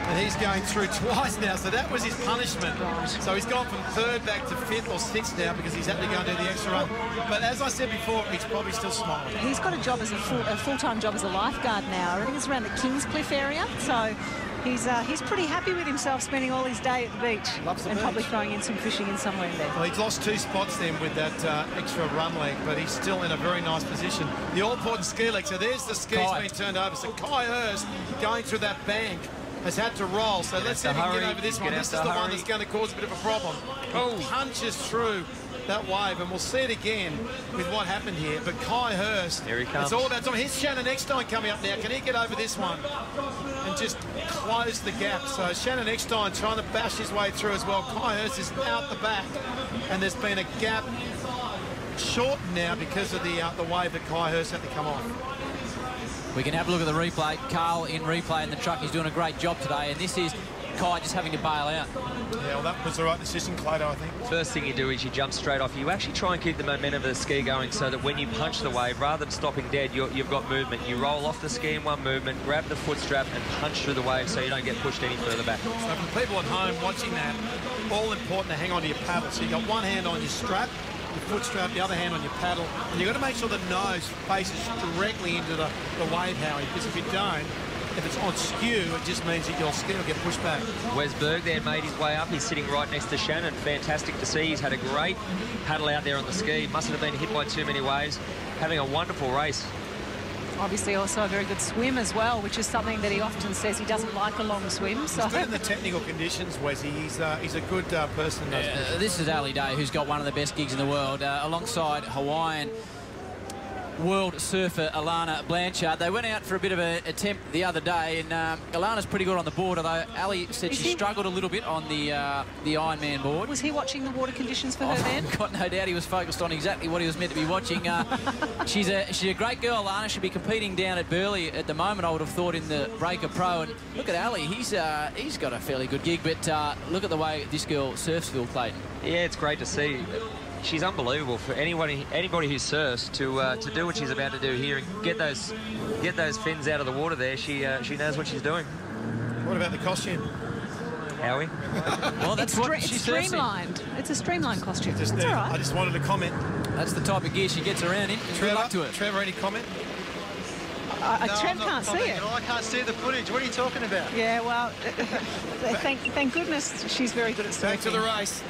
And he's going through twice now, so that was his punishment. So he's gone from third back to fifth or sixth now because he's had to go and do the extra run. But as I said before, he's probably still smiling. He's got a job as a full-time job as a lifeguard now. I think it's around the Kingscliff area. So he's pretty happy with himself, spending all his day at the beach. Loves the and beach. Probably throwing in some fishing in somewhere there. Well, he's lost 2 spots then with that extra run leg, but he's still in a very nice position. The all-important ski leg. So there's the skis being turned over. So Kai Hurst going through that bank has had to roll. So let's see if he can get over this one. This is the one that's going to cause a bit of a problem. He punches through that wave, and we'll see it again with what happened here. But Kai Hurst, here he comes. It's all about time. Here's Shannon Eckstein coming up now. Can he get over this one and just close the gap? So Shannon Eckstein trying to bash his way through as well. Kai Hurst is out the back, and there's been a gap shortened now because of the wave that Kai Hurst had to come off. We can have a look at the replay. Carl in replay in the truck. He's doing a great job today, and this is Kai just having to bail out. Yeah, well, that was the right decision, Clado, I think. First thing you do is you jump straight off. You actually try and keep the momentum of the ski going so that when you punch the wave, rather than stopping dead, you've got movement. You roll off the ski in one movement, grab the foot strap and punch through the wave so you don't get pushed any further back. So for people at home watching that, all important to hang on to your paddle. So you've got one hand on your strap, your foot strap, the other hand on your paddle, and you've got to make sure the nose faces directly into the wave, Howie, because if you don't, if it's on skew, it just means that your ski will get pushed back. Wes Berg there made his way up. He's sitting right next to Shannon. Fantastic to see. He's had a great paddle out there on the ski. Mustn't have been hit by too many waves. Having a wonderful race. Obviously also a very good swim as well, which is something that he often says he doesn't like a long swim. So he's good in the technical conditions, Wesley. He's a good person. This is Ali Day, who's got one of the best gigs in the world, alongside Hawaiian world surfer Alana Blanchard. They went out for a bit of an attempt the other day, and Alana's pretty good on the board, although Ali said she struggled a little bit on the Ironman board. Was he watching the water conditions for her then? I've got no doubt he was focused on exactly what he was meant to be watching. She's a great girl, Alana. She'll be competing down at Burleigh at the moment, I would have thought, in the Breaker Pro. And look at Ali. He's got a fairly good gig, but look at the way this girl surfs, Phil Clayton. Yeah, it's great to see. She's unbelievable for anybody who surfs to do what she's about to do here and get those fins out of the water there. She knows what she's doing. What about the costume? Howie? Well, that's it's streamlined. It's a streamlined costume. That's all right. I just wanted to comment. That's the type of gear she gets around in. Good luck to her. Trevor, any comment? Trev can't see it. I can't see the footage. What are you talking about? Yeah, well, thank goodness she's very good at surfing. Back to the race.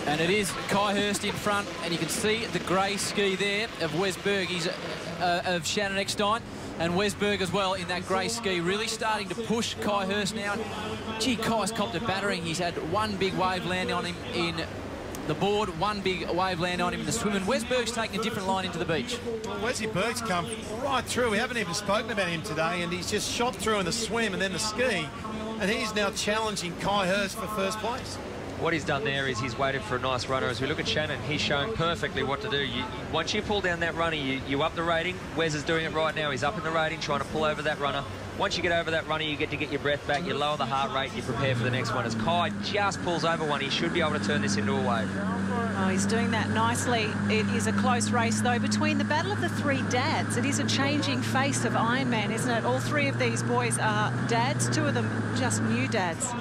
And it is Kai Hurst in front, and you can see the grey ski there of Wes Berg. He's of Shannon Eckstein, and Wes Berg as well in that grey ski, really starting to push Kai Hurst now. Gee, Kai's copped a battering. He's had one big wave land on him in the board, one big wave land on him in the swim, and Wes Berg's taking a different line into the beach. Well, Wesley Berg's come right through. We haven't even spoken about him today, and he's just shot through in the swim and then the ski, and he's now challenging Kai Hurst for first place. What he's done there is he's waited for a nice runner. As we look at Shannon, he's showing perfectly what to do. Once you pull down that runner, you up the rating. Wes is doing it right now. He's up in the rating, trying to pull over that runner. Once you get over that runner, you get to get your breath back. You lower the heart rate, you prepare for the next one. As Kai just pulls over one, he should be able to turn this into a wave. Oh, he's doing that nicely. It is a close race, though, between the battle of the three dads. It is a changing face of Ironman, isn't it? All three of these boys are dads, two of them just new dads.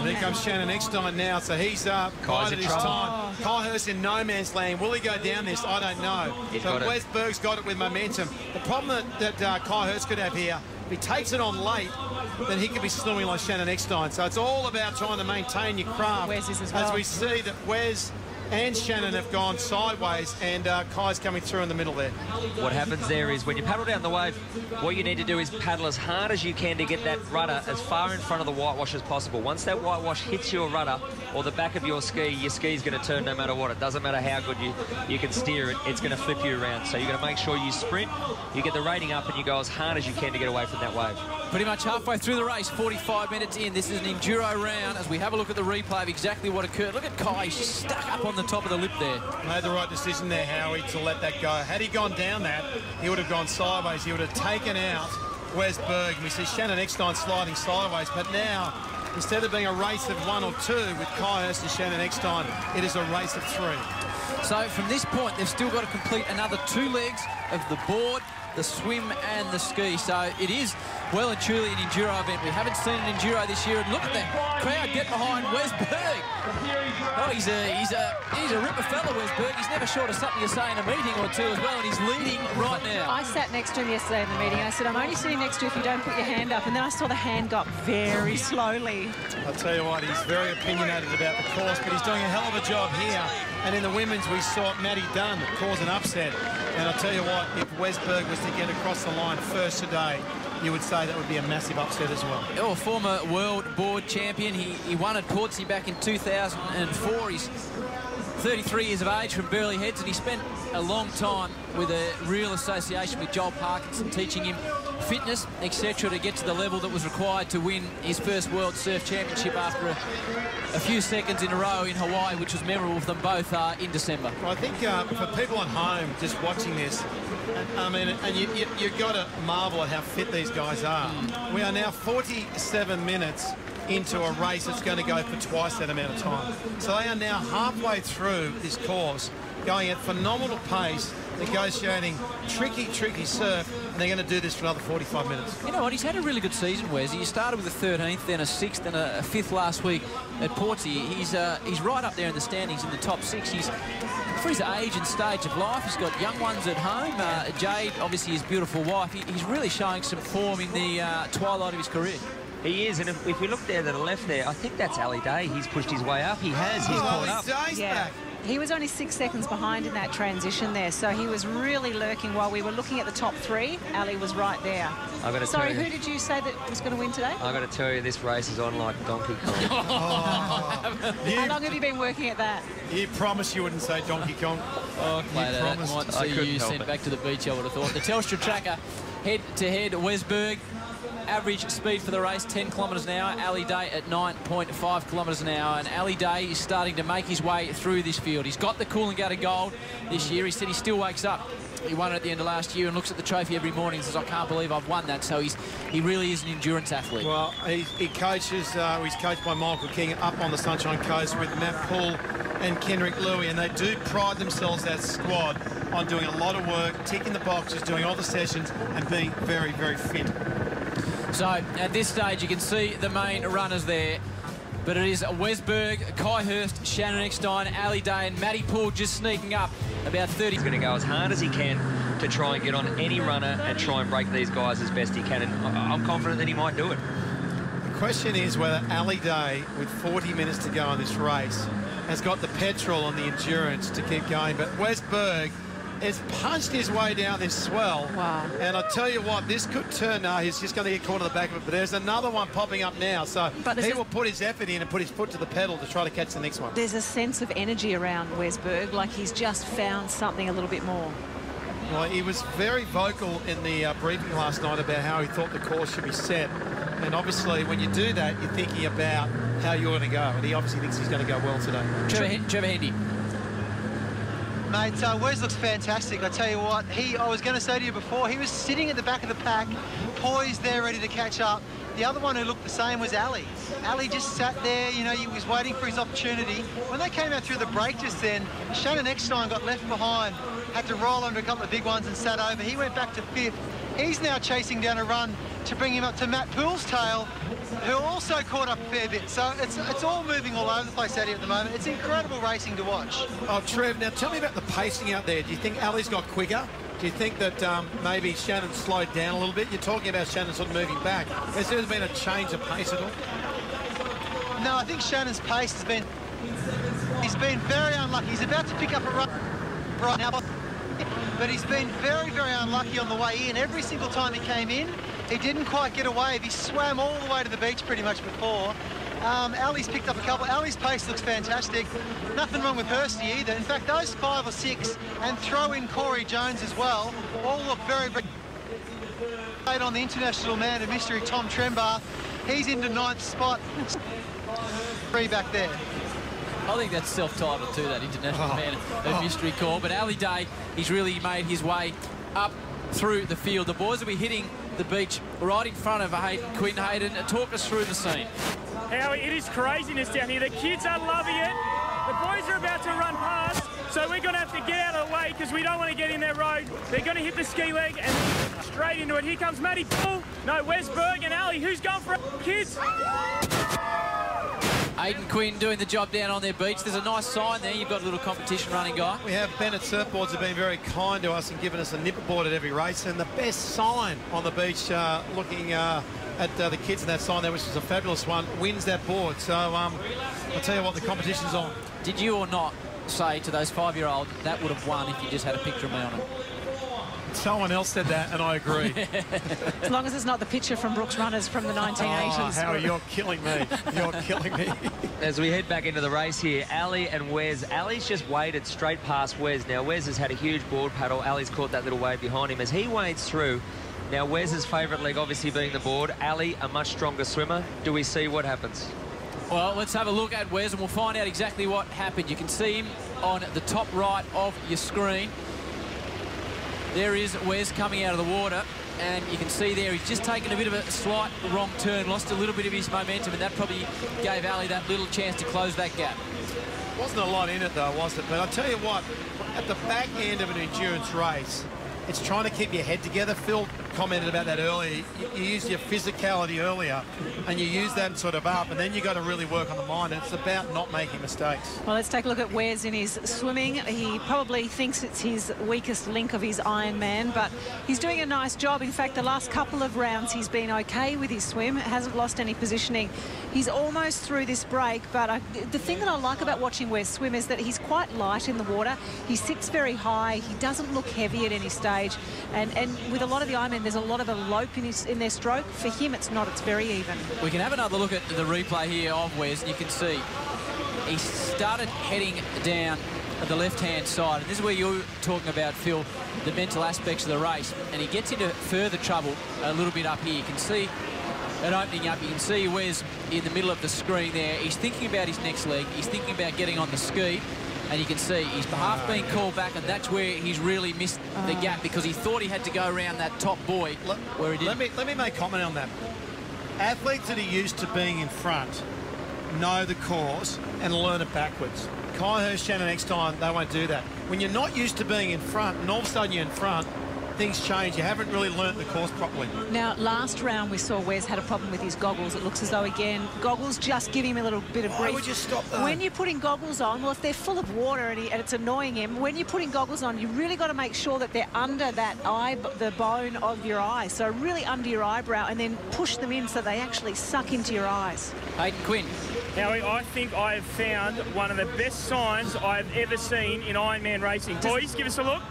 There comes Shannon Eckstein now, so he's bided his time. Kai Hurst in no man's land. Will he go down this? I don't know. So Wes Berg's got it with momentum. The problem that Kai Hurst could have here, if he takes it on late, then he could be swimming like Shannon Eckstein. So it's all about trying to maintain your craft. Wes is as well. As we see that Wes and Shannon have gone sideways, and Kai's coming through in the middle there. What happens there is when you paddle down the wave, what you need to do is paddle as hard as you can to get that rudder as far in front of the whitewash as possible. Once that whitewash hits your rudder or the back of your ski's going to turn no matter what. It doesn't matter how good you can steer it, it's going to flip you around. So you're going to make sure you sprint, you get the rating up, and you go as hard as you can to get away from that wave. Pretty much halfway through the race, 45 minutes in. This is an enduro round as we have a look at the replay of exactly what occurred. Look at Kai, he's just stuck up on the top of the lip there. Made the right decision there, Howie, to let that go. Had he gone down that, he would have gone sideways. He would have taken out Wes Berg. We see Shannon Eckstein sliding sideways, but now, instead of being a race of 1 or 2 with Kai Hurst and Shannon Eckstein, it is a race of 3. So from this point, they've still got to complete another 2 legs of the board, the swim and the ski. So it is well and truly an enduro event. We haven't seen an enduro this year, and look at the crowd get behind Wes Berg. Oh, he's a ripper fella, Wes Berg. He's never short of something to say in a meeting or two as well, and he's leading right now. I sat next to him yesterday in the meeting. I said, I'm only sitting next to you if you don't put your hand up. And then I saw the hand go up very slowly. I'll tell you what, he's very opinionated about the course, but he's doing a hell of a job here. And in the women's, we saw Maddie Dunn cause an upset. And I'll tell you what, if Wes Berg was to get across the line first today, you would say that would be a massive upset as well. Oh, former world board champion. He won at Portsea back in 2004. He's 33 years of age from Burleigh Heads, and he spent a long time with a real association with Joel Parkinson, teaching him fitness, etc., to get to the level that was required to win his first World Surf Championship after a few seconds in a row in Hawaii, which was memorable for them both in December. Well, I think for people at home just watching this, I mean, and you've got to marvel at how fit these guys are. We are now 47 minutes into a race that's going to go for twice that amount of time. So they are now halfway through this course, going at phenomenal pace, negotiating tricky surf, and they're going to do this for another 45 minutes. You know what, he's had a really good season, Wes. He started with a 13th, then a 6th, and a 5th last week at Portsea. He's right up there in the standings in the top 6. He's, for his age and stage of life, he's got young ones at home. Jade, obviously his beautiful wife. He's really showing some form in the twilight of his career. He is, and if we look there to the left there, I think that's Ali Day. He's pushed his way up. He has. He's caught up. Day's back. He was only 6 seconds behind in that transition there, so he was really lurking while we were looking at the top 3. Ali was right there. Sorry, who did you say that was going to win today? I've got to tell you, this race is on like Donkey Kong. How long have you been working at that? You promised you wouldn't say Donkey Kong. Oh, Clay, that might see you sent back to the beach, I would have thought. The Telstra tracker, head-to-head, Wesberg. Average speed for the race, 10 kilometres an hour. Ali Day at 9.5 kilometres an hour. And Ali Day is starting to make his way through this field. He's got the Coolangatta Gold this year. He said he still wakes up. He won it at the end of last year and looks at the trophy every morning and says, I can't believe I've won that. So he really is an endurance athlete. Well, he coaches, he's coached by Michael King up on the Sunshine Coast with Matt Poole and Kendrick Louie, and they do pride themselves, that squad, on doing a lot of work, ticking the boxes, doing all the sessions and being very, very fit. So at this stage you can see the main runners there, but it is Wesberg, Kai Hurst, Shannon Eckstein, Ali Day and Matty Poole just sneaking up about 30. He's going to go as hard as he can to try and get on any runner and try and break these guys as best he can, and I'm confident that he might do it. The question is whether Ali Day, with 40 minutes to go in this race, has got the petrol and the endurance to keep going, but Wesberg has punched his way down this swell. Wow. And I tell you what, this could turn now. He's just going to get caught on the back of it, but there's another one popping up now. So he will put his effort in and put his foot to the pedal to try to catch the next one. There's a sense of energy around Wesberg, like he's just found something a little bit more. Well, he was very vocal in the briefing last night about how he thought the course should be set. And obviously, when you do that, you're thinking about how you're going to go. And he obviously thinks he's going to go well today. Trevor Hendy. Mate, Wes looks fantastic. I tell you what, I was going to say to you before, he was sitting at the back of the pack, poised there, ready to catch up. The other one who looked the same was Ali. Ali just sat there, you know, he was waiting for his opportunity. When they came out through the break just then, Shannon Eckstein got left behind, had to roll under a couple of big ones and sat over. He went back to 5th. He's now chasing down a run to bring him up to Matt Poole's tail, who also caught up a fair bit. So it's all moving all over the place out here at the moment. It's incredible racing to watch. Oh, Trev, now tell me about the pacing out there. Do you think Ali's got quicker? Do you think that maybe Shannon slowed down a little bit? You're talking about Shannon sort of moving back. Has there been a change of pace at all? No, I think Shannon's pace has been... He's been very unlucky. He's about to pick up a run right now, but he's been very, very unlucky on the way in. Every single time he came in, he didn't quite get away. He swam all the way to the beach pretty much before. Ali's picked up a couple. Ali's pace looks fantastic. Nothing wrong with Hursty either. In fact, those 5 or 6, and throw in Corey Jones as well, all look very, very... On the international man of mystery, Tom Trembath. He's into 9th spot. 3 back there. I think that's self-titled too, that international man of mystery call. But Ali Day, he's really made his way up through the field. The boys will be hitting the beach right in front of Hayden Quinn. Hayden, talk us through the scene. Howie, it is craziness down here. The kids are loving it. The boys are about to run past, so we're going to have to get out of the way because we don't want to get in their road. They're going to hit the ski leg and straight into it. Here comes Matty Poole. No, Wesberg and Ali. Who's going for it? Kids? Hayden Quinn doing the job down on their beach. There's a nice sign there. You've got a little competition running, Guy. We have Bennett Surfboards have been very kind to us and given us a nipper board at every race. And the best sign on the beach, looking at the kids in that sign there, which is a fabulous one, wins that board. So I'll tell you what, the competition's on. Did you or not say to those 5-year-olds that would have won if you just had a picture of me on it? Someone else said that, and I agree. As long as it's not the picture from Brooks Runners from the 1980s. Oh, Howie, you're killing me. You're killing me. As we head back into the race here, Ali and Wes. Ali's just waded straight past Wes. Now, Wes has had a huge board paddle. Ali's caught that little wave behind him as he wades through. Now, Wes's favourite leg obviously being the board. Ali, a much stronger swimmer. Do we see what happens? Well, let's have a look at Wes and we'll find out exactly what happened. You can see him on the top right of your screen. There is Wes coming out of the water, and you can see there he's just taken a bit of a slight wrong turn, lost a little bit of his momentum, and that probably gave Ali that little chance to close that gap. Wasn't a lot in it though, was it? But I'll tell you what, at the back end of an endurance race, It's trying to keep your head together. Phil commented about that earlier. You used your physicality earlier, and you use that sort of up, and then you got to really work on the mind. And it's about not making mistakes. Well, let's take a look at Wes in his swimming. He probably thinks it's his weakest link of his Ironman, but he's doing a nice job. In fact, the last couple of rounds he's been okay with his swim, hasn't lost any positioning. He's almost through this break, but the thing that I like about watching Wes swim is that he's quite light in the water. He sits very high. He doesn't look heavy at any stage. And with a lot of the Ironmen, there's a lot of elope in their stroke. For him, it's not. It's very even. We can have another look at the replay here of Wes, and you can see he started heading down the left-hand side. And this is where you're talking about, Phil, the mental aspects of the race. And he gets into further trouble a little bit up here. You can see it opening up. You can see Wes in the middle of the screen there. He's thinking about his next leg. He's thinking about getting on the ski. And you can see he's half being called back, and that's where he's really missed the gap, because he thought he had to go around that top buoy where he didn't. Let me make comment on that. Athletes that are used to being in front know the course and learn it backwards. Kai Hurst, Shannon Eckstein, they won't do that. When you're not used to being in front and all of a sudden you're in front, things change. You haven't really learnt the course properly. Now, last round we saw Wes had a problem with his goggles. It looks as though, again, goggles just give him a little bit of grief. Why would you stop that? When you're putting goggles on, well, if they're full of water and it's annoying him, when you're putting goggles on, you really got to make sure that they're under that eye, the bone of your eye. So really under your eyebrow, and then push them in so they actually suck into your eyes. Hayden Quinn. Howie, I think I have found one of the best signs I've ever seen in Ironman racing. Boys, give us a look.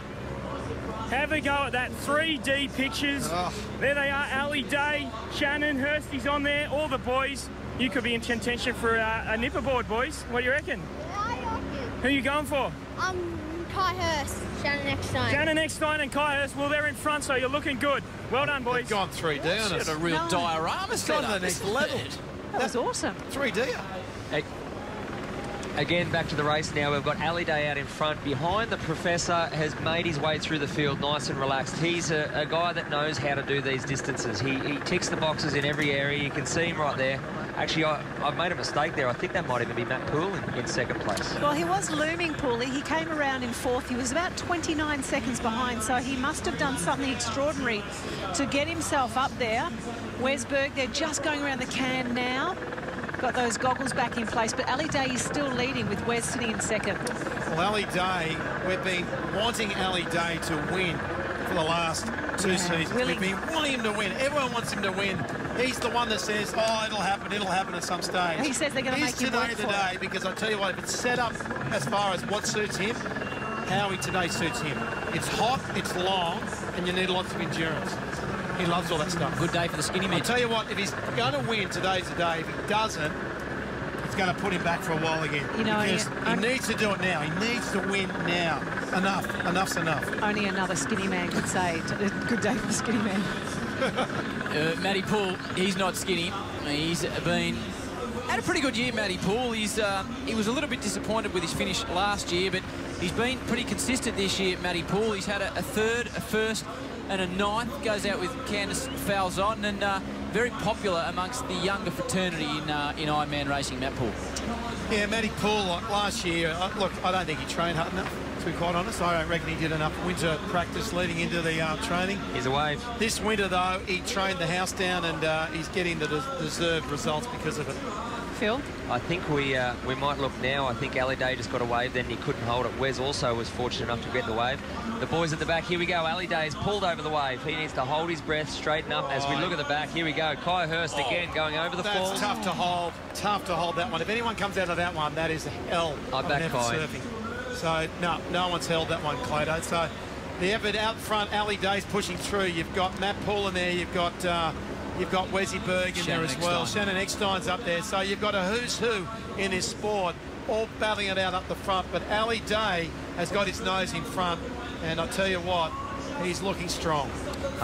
Have a go at that 3D pictures. There they are, Ali Day, Shannon, Hursty's on there, all the boys. You could be in contention for a nipper board, boys. What do you reckon? Who are you going for? Kai Hurst, Shannon Eckstein. Shannon Eckstein and Kai Hurst. Well, they're in front, so you're looking good. Well done, boys. They've gone 3D on us. A real diorama set to the next level. That was awesome. 3D. Again, back to the race now. We've got Ali Day out in front. Behind, the Professor has made his way through the field nice and relaxed. He's a guy that knows how to do these distances. He ticks the boxes in every area. You can see him right there. Actually, I've made a mistake there. I think that might even be Matt Poole in second place. Well, he was looming, Paulie. He came around in fourth. He was about 29 seconds behind, so he must have done something extraordinary to get himself up there. Wes Berg, they're just going around the can now. Got those goggles back in place, but Ali Day is still leading with Wes sitting in second. Well, Ali Day, we've been wanting Ali Day to win for the last two seasons. Really? We've been wanting him to win. Everyone wants him to win. He's the one that says, oh, it'll happen at some stage. He says they're going to make him work for it. Today, because I tell you what, if it's set up as far as what suits him, Howie today suits him. It's hot, it's long, and you need lots of endurance. He loves all that stuff. Good day for the skinny man. I'll tell you what, if he's going to win, today's the day. If he doesn't, it's going to put him back for a while again. You know, because he needs to do it now. He needs to win now. Enough's enough. Only another skinny man could say, good day for the skinny man. Matty Poole, he's not skinny. He's had a pretty good year, Matty Poole. He was a little bit disappointed with his finish last year, but he's been pretty consistent this year, Matty Poole. He's had a third, a first, and a ninth. Goes out with Candice Falzon, and very popular amongst the younger fraternity in Ironman racing, Matt Poole. Yeah, Matty Poole, last year, look, I don't think he trained hard enough, to be quite honest. I don't reckon he did enough winter practice leading into the training. He's a wave. This winter, though, he trained the house down, and he's getting the deserved results because of it. Phil? I think we might look now. I think Ali Day just got a wave, then he couldn't hold it. Wes also was fortunate enough to get the wave. The boys at the back, here we go. Ali Day is pulled over the wave. He needs to hold his breath, straighten up as we look at the back. Here we go. Kai Hurst again going over the falls. That's tough to hold that one. If anyone comes out of that one, that is hell. I back Kai. Surfing. So, no one's held that one, Clado. So, the effort out front, Ali Day's pushing through. You've got Matt Poole in there. You've got Wesley Berg in there as well. Shannon Eckstein's up there. So you've got a who's who in this sport, all battling it out up the front. But Ali Day has got his nose in front, and I tell you what, he's looking strong.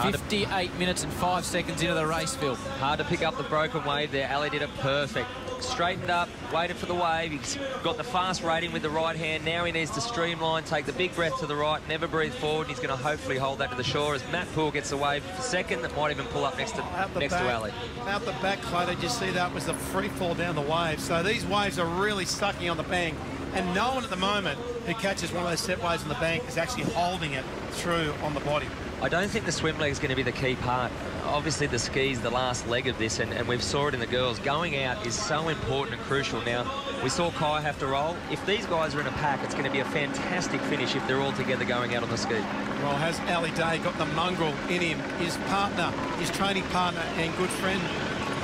58 minutes and 5 seconds into the race, Phil. Hard to pick up the broken wave there. Ali did it perfect. Straightened up, waited for the wave. He's got the fast rating with the right hand. Now he needs to streamline, take the big breath to the right, never breathe forward. He's going to hopefully hold that to the shore as Matt Poole gets the wave for second. That might even pull up next to Ali. Out the back, Clay, did you see that was the free fall down the wave? So these waves are really sucking on the bank. And no one at the moment who catches one of those set waves on the bank is actually holding it through on the body. I don't think the swim leg is going to be the key part. Obviously, the ski is the last leg of this, and we saw it in the girls. Going out is so important and crucial. Now, we saw Kai have to roll. If these guys are in a pack, it's going to be a fantastic finish if they're all together going out on the ski. Well, has Ali Day got the mongrel in him? His partner, his training partner and good friend,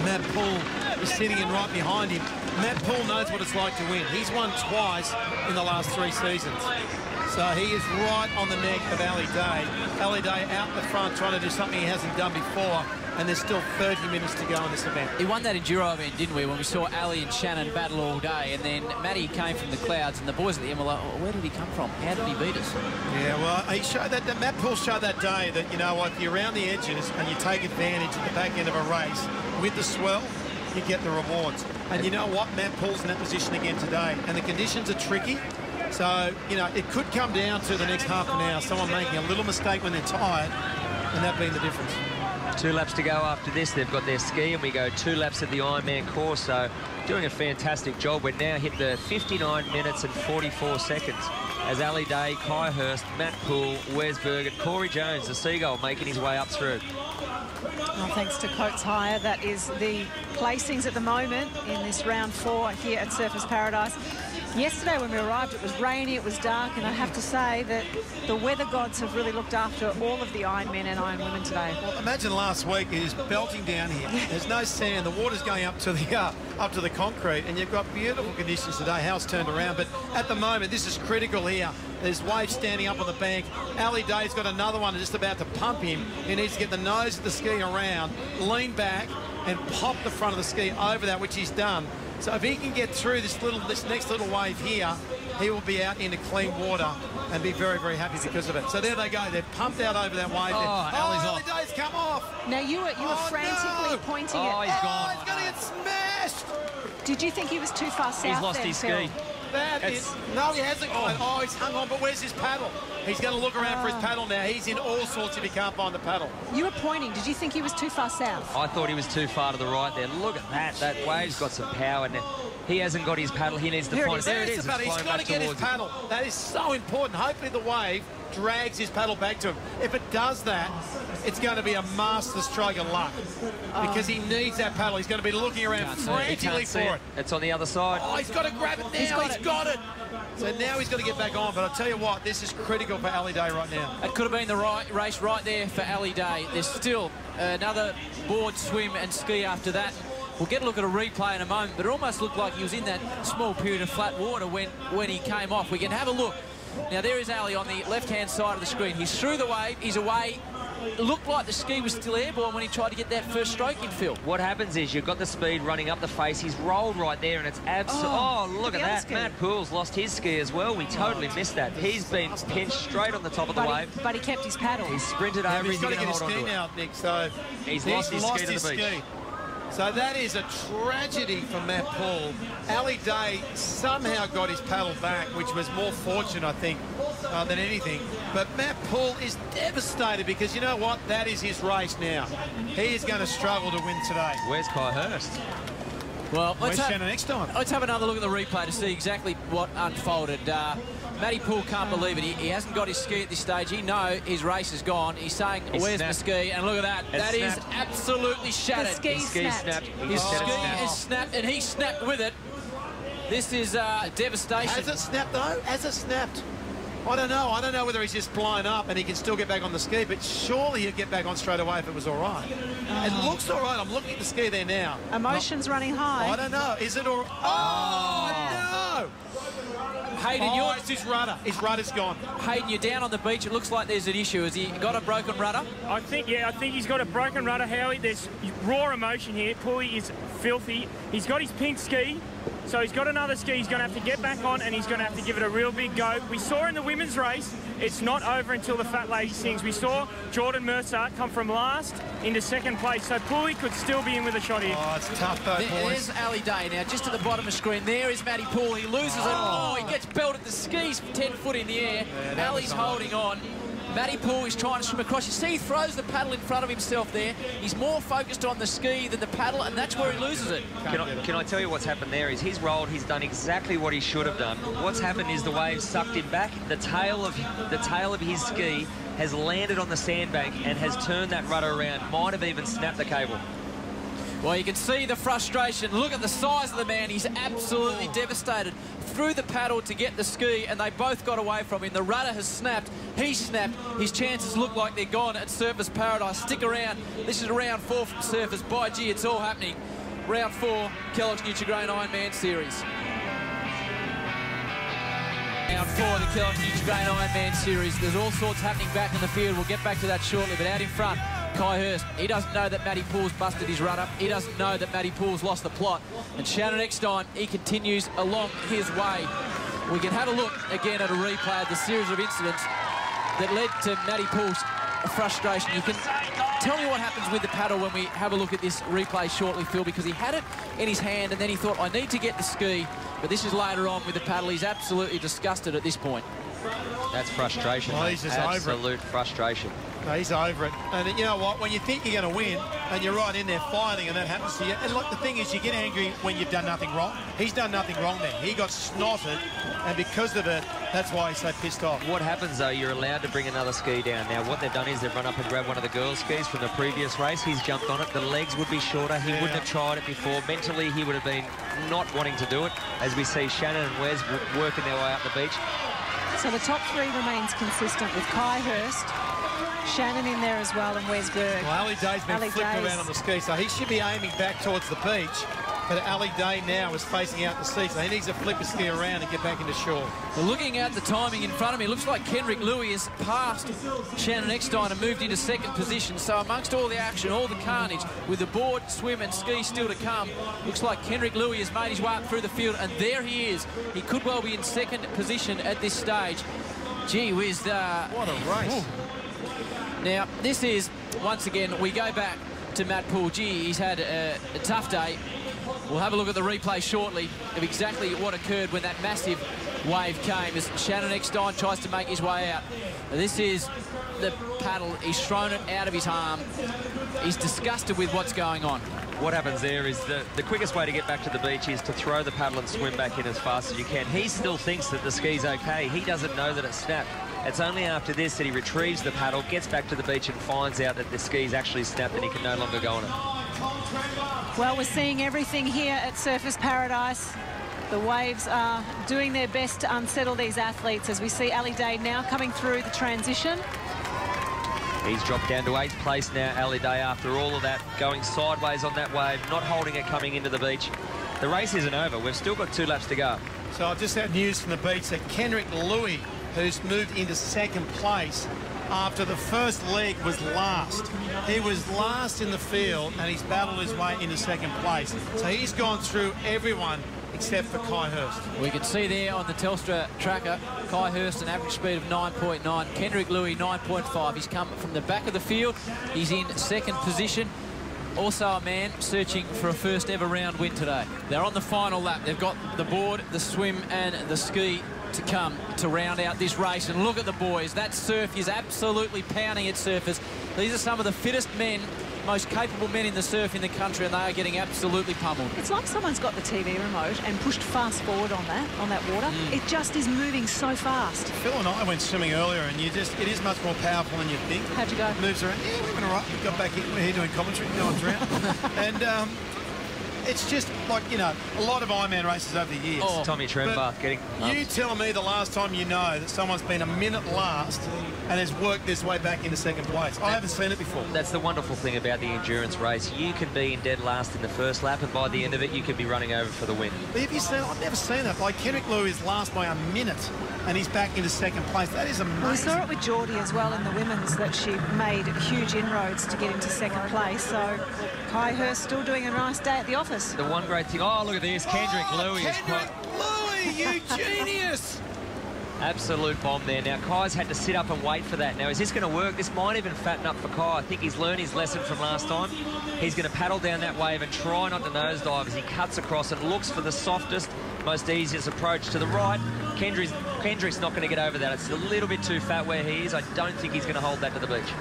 Matt Poole, is sitting in right behind him. Matt Poole knows what it's like to win. He's won twice in the last 3 seasons. So he is right on the neck of Ali Day. Ali Day out the front trying to do something he hasn't done before, and there's still 30 minutes to go in this event. He won that enduro event, didn't we, when we saw Ali and Shannon battle all day, and then Matty came from the clouds, and the boys at the end were like, oh, where did he come from? How did he beat us? Yeah, well, he showed that Matt Poole showed that day that, you know what, if you're around the edges and you take advantage at the back end of a race with the swell, you get the rewards. And you know what? Matt Poole's in that position again today, and the conditions are tricky. So, you know, it could come down to the next half an hour, someone making a little mistake when they're tired, and that being the difference. 2 laps to go after this. They've got their ski, and we go 2 laps at the Ironman course. So, doing a fantastic job. We've now hit the 59 minutes and 44 seconds as Ali Day, Kai Hurst, Matt Poole, Wes Berg, and Corey Jones, the Seagull, making his way up through. Well, thanks to Coates Hire, that is the placings at the moment in this round 4 here at Surfers Paradise. Yesterday when we arrived, it was rainy, it was dark, and I have to say that the weather gods have really looked after all of the Ironmen and Ironwomen today. Well, imagine last week it is belting down here. There's no sand, the water's going up to the concrete, and you've got beautiful conditions today. How it's turned around, but at the moment this is critical here. There's waves standing up on the bank. Ali Day's got another one just about to pump him. He needs to get the nose of the ski around, lean back, and pop the front of the ski over that, which he's done. So if he can get through this next little wave here, he will be out into clean water and be very, very happy because of it. So there they go. They've pumped out over that wave. Ali Day's come off. Now you were frantically pointing at. He's gone. He's going to get smashed. Did you think he was too far south? He's lost his ski. No, he hasn't. Oh, he's hung on, but where's his paddle? He's going to look around for his paddle now. He's in all sorts if he can't find the paddle. You were pointing. Did you think he was too far south? I thought he was too far to the right there. Look at that. That wave's got some power. Now, he hasn't got his paddle. He needs to find it. There it is. He's got to get his paddle. That is so important. Hopefully the wave drags his paddle back to him. If it does that, it's going to be a master stroke of luck because he needs that paddle. He's going to be looking around frantically for it. It's on the other side. Oh, he's got to grab it now. He's got it. So now he's got to get back on. But I'll tell you what, this is critical for Ali Day right now. It could have been the right race right there for Ali Day. There's still another board, swim and ski after that. We'll get a look at a replay in a moment, but it almost looked like he was in that small period of flat water when he came off. We can have a look. Now, there is Ali on the left-hand side of the screen. He's through the wave. He's away. It looked like the ski was still airborne when he tried to get that first stroke in, Phil. What happens is you've got the speed running up the face. He's rolled right there, and it's absolutely... Oh, look at that. Ski. Matt Poole's lost his ski as well. We totally missed that. He's been pinched straight on the top of the wave. But he kept his paddle. He's sprinted over. He's got to get his ski now, Nick. So he's lost his ski to the beach. So that is a tragedy for Matt Poole. Ali Day somehow got his paddle back, which was more fortunate, I think, than anything. But Matt Poole is devastated because you know what? That is his race now. He is going to struggle to win today. Where's Kai Hurst? Well, let's have another look at the replay to see exactly what unfolded. Matty Poole can't believe it. He hasn't got his ski at this stage. He knows his race is gone. He's saying, where's my ski? And look at that. That is absolutely shattered. His ski snapped. His ski is snapped, and he snapped with it. This is devastation. Has it snapped, though? Has it snapped? I don't know. I don't know whether he's just blown up and he can still get back on the ski, but surely he'll get back on straight away if it was all right. It looks all right. I'm looking at the ski there now. Emotions running high. I don't know. Is it all right? Oh, no! Hayden, it's his rudder. His rudder's gone. Hayden, you're down on the beach. It looks like there's an issue. Has he got a broken rudder? I think he's got a broken rudder, Howie. There's raw emotion here. Paulie is filthy. He's got his pink ski, so he's got another ski he's going to have to get back on, and he's going to have to give it a real big go. We saw in the women's race, it's not over until the fat lady sings. We saw Jordan Mercer come from last into second place, so Paulie could still be in with a shot here. Oh, it's tough though, boys. There's Ali Day now, just at the bottom of the screen. There is Matty Poole. He loses it. Oh, he gets belted the skis 10 foot in the air. Ali's holding on. Matty Poole is trying to swim across. You see he throws the paddle in front of himself there. He's more focused on the ski than the paddle, and that's where he loses it. Can I tell you what's happened there is he's rolled, he's done exactly what he should have done. What's happened is the wave sucked him back. The tail of his ski has landed on the sandbank and has turned that rudder around. Might have even snapped the cable. Well, you can see the frustration. Look at the size of the man. He's absolutely devastated. Threw the paddle to get the ski, and they both got away from him. The rudder has snapped. He snapped. His chances look like they're gone at Surfers Paradise. Stick around. This is round 4 from Surfers. By gee, it's all happening. Round 4, Kellogg's Nutri-Grain Ironman Series. Round 4, the Kellogg Nutri-Grain Ironman Series. There's all sorts happening back in the field. We'll get back to that shortly, but out in front, Kai Hurst. He doesn't know that Matty Poole's busted his rudder. He doesn't know that Matty Poole's lost the plot. And Shannon Eckstein, he continues along his way. We can have a look again at a replay of the series of incidents that led to Matty Poole's frustration. You can tell me what happens with the paddle when we have a look at this replay shortly, Phil, because he had it in his hand and then he thought, I need to get the ski. But this is later on with the paddle. He's absolutely disgusted at this point. That's frustration. Well, he's just absolute frustration. No, he's over it. And you know what? When you think you're going to win and you're right in there fighting and that happens to you, and look, the thing is, you get angry when you've done nothing wrong. He's done nothing wrong there. He got snotted, and because of it, that's why he's so pissed off. What happens, though, you're allowed to bring another ski down. Now, what they've done is they've run up and grabbed one of the girls' skis from the previous race. He's jumped on it. The legs would be shorter. He wouldn't have tried it before. Mentally, he would have been not wanting to do it, as we see Shannon and Wes working their way up the beach. So the top 3 remains consistent with Kai Hurst, Shannon in there as well, and Wes Berg. Well, Ali Day's been flipped around on the ski, so he should be aiming back towards the beach. But Ali Day now is facing out the sea, so he needs to flip his ski around and get back into shore. Well, looking at the timing in front of me, looks like Kendrick Louis has passed Shannon Eckstein and moved into 2nd position. So amongst all the action, all the carnage, with the board, swim and ski still to come, looks like Kendrick Louis has made his way up through the field, and there he is. He could well be in 2nd position at this stage. Gee whiz. What a race. Ooh. Now, this is, once again, we go back to Matt Poole. Gee, he's had a tough day. We'll have a look at the replay shortly of exactly what occurred when that massive wave came as Shannon Eckstein tries to make his way out. This is the paddle. He's thrown it out of his arm. He's disgusted with what's going on. What happens there is the quickest way to get back to the beach is to throw the paddle and swim back in as fast as you can. He still thinks that the ski's okay. He doesn't know that it's snapped. It's only after this that he retrieves the paddle, gets back to the beach and finds out that the ski's actually snapped and he can no longer go on it. Well, we're seeing everything here at Surfers Paradise. The waves are doing their best to unsettle these athletes as we see Ali Day now coming through the transition. He's dropped down to 8th place now, Ali Day, after all of that, going sideways on that wave, not holding it coming into the beach. The race isn't over. We've still got 2 laps to go. So I've just had news from the beach that Kendrick Louis, who's moved into 2nd place after the first leg was last. He was last in the field and he's battled his way into 2nd place. So he's gone through everyone except for Kai Hurst. We can see there on the Telstra tracker, Kai Hurst an average speed of 9.9, Kendrick Louis 9.5. He's come from the back of the field. He's in 2nd position. Also a man searching for a first ever round win today. They're on the final lap. They've got the board, the swim and the ski to come to round out this race. And look at the boys. That surf is absolutely pounding at Surfers. These are some of the fittest men, most capable men in the surf in the country, and they are getting absolutely pummeled. It's like someone's got the TV remote and pushed fast forward on that water. It just is moving so fast. Phil and I went swimming earlier, and it is much more powerful than you think. How'd you go? It moves around. Yeah, we went all right. We got back in. We're here doing commentary. No one's around. And it's just like, you know, a lot of Ironman races over the years. Oh, Tommy Trembath getting... You telling me the last time you know that someone's been a minute last and has worked this way back into 2nd place. I haven't seen it before. That's the wonderful thing about the endurance race. You can be in dead last in the first lap, and by the end of it, you can be running over for the win. But have you seen, I've never seen that. Like, Kendrick Louis is last by a minute, and he's back into 2nd place. That is amazing. Well, we saw it with Geordie as well in the women's, that she made huge inroads to get into 2nd place. So Kai Hurst still doing a nice day at the office. The one great thing... Oh, look at this. Kendrick Louis is quite... Louis, you genius! Absolute bomb there. Now, Kai's had to sit up and wait for that. Now, is this going to work? This might even fatten up for Kai. I think he's learned his lesson from last time. He's going to paddle down that wave and try not to nosedive as he cuts across and looks for the softest, most easiest approach to the right. Kendrick Kendrick's not going to get over that. It's a little bit too fat where he is. I don't think he's going to hold that to the beach.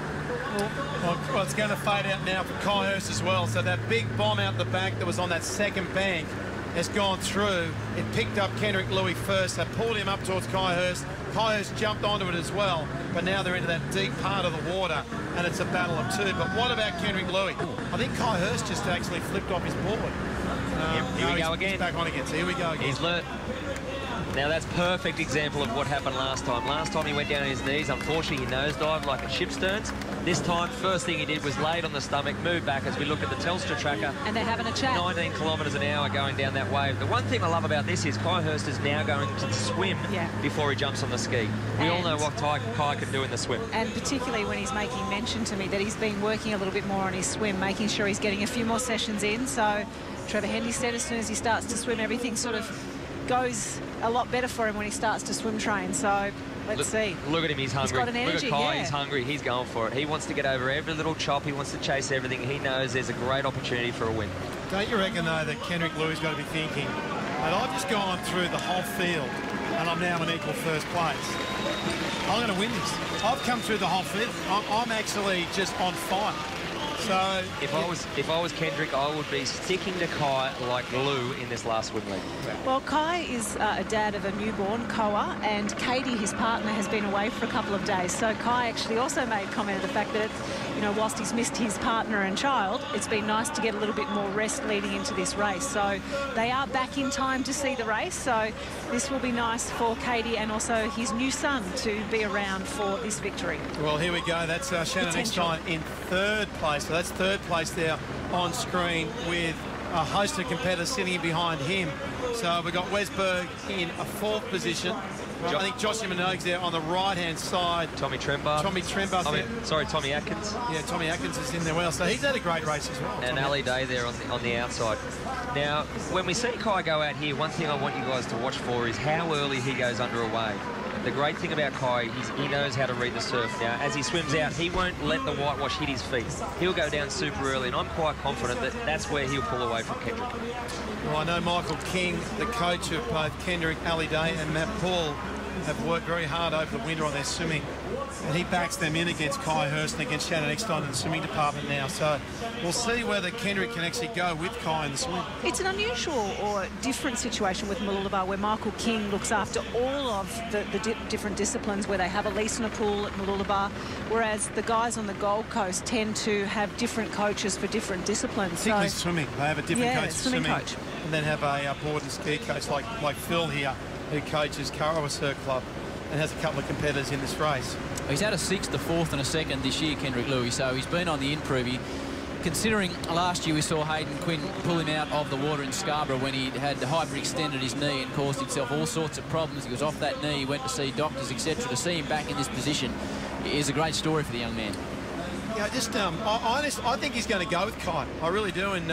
Well, it's going to fade out now for Kai Hurst as well. So that big bomb out the back that was on that second bank has gone through. It picked up Kendrick Louis first. They pulled him up towards Kai Hurst. Kai Hurst jumped onto it as well. But now they're into that deep part of the water, and it's a battle of two. But what about Kendrick Louis? I think Kai Hurst just actually flipped off his board. Here we go again. He's back on again. So here we go again. He's learnt. Now, that's perfect example of what happened last time. Last time he went down on his knees. Unfortunately, he nosedived like at Shipsterns. This time, first thing he did was laid on the stomach, moved back as we look at the Telstra tracker. And they're having a chat. 19 kilometres an hour going down that wave. The one thing I love about this is Kai Hurst is now going to swim before he jumps on the ski. We all know what Kai can do in the swim. And particularly when he's making mention to me that he's been working a little bit more on his swim, making sure he's getting a few more sessions in. So Trevor Hendy said as soon as he starts to swim, everything sort of goes a lot better for him when he starts to swim train. So let's see. Look at him, he's hungry. He's got an energy, look at Kai, he's hungry, he's going for it. He wants to get over every little chop, he wants to chase everything. He knows there's a great opportunity for a win. Don't you reckon, though, that Kendrick Louis got to be thinking, and I've just gone through the whole field, and I'm now in equal first place. I'm going to win this. I've come through the whole field. I'm actually just on fire. So if I was Kendrick, I would be sticking to Kai like glue in this last swim leg. Well, Kai is a dad of a newborn, Koa, and Katie, his partner, has been away for a couple of days. So Kai actually also made comment of the fact that, you know, whilst he's missed his partner and child, it's been nice to get a little bit more rest leading into this race. So they are back in time to see the race. So this will be nice for Katie and also his new son to be around for this victory. Well, here we go. That's Shannon Eckstein in third place. So that's third place there on screen with a host of competitors sitting behind him. So we've got Wes Berg in a fourth position. I think Joshua Minogue's there on the right-hand side. Tommy Trembarth. Tommy Atkins. Yeah, Tommy Atkins is in there well. So he's had a great race as well. And Ali Day there on the outside. Now, when we see Kai go out here, one thing I want you guys to watch for is how early he goes under a wave. The great thing about Kai, he knows how to read the surf. Now, as he swims out, he won't let the whitewash hit his feet. He'll go down super early, and I'm quite confident that that's where he'll pull away from Kendrick. Well, I know Michael King, the coach of both Kendrick, Ali Day and Matt Paul, have worked very hard over the winter on their swimming, and he backs them in against Kai Hurst and against Shannon Eckstein in the swimming department now. So we'll see whether Kendrick can actually go with Kai in the swim. It's an unusual or different situation with Mooloolaba where Michael King looks after all of the different disciplines, where they have a lease and a pool at Mooloolaba, whereas the guys on the Gold Coast tend to have different coaches for different disciplines. Particularly swimming. They have a different coach for swimming coach. And then have a board and ski coach like Phil here, who coaches Currawa Surf Club and has a couple of competitors in this race. He's had a 6th, a 4th and a 2nd this year, Kendrick Louis, so he's been on the improve. Considering last year we saw Hayden Quinn pull him out of the water in Scarborough when he had hyperextended his knee and caused himself all sorts of problems. He was off that knee, he went to see doctors, etc. To see him back in this position is a great story for the young man. Yeah, I think he's going to go with Kai. I really do, and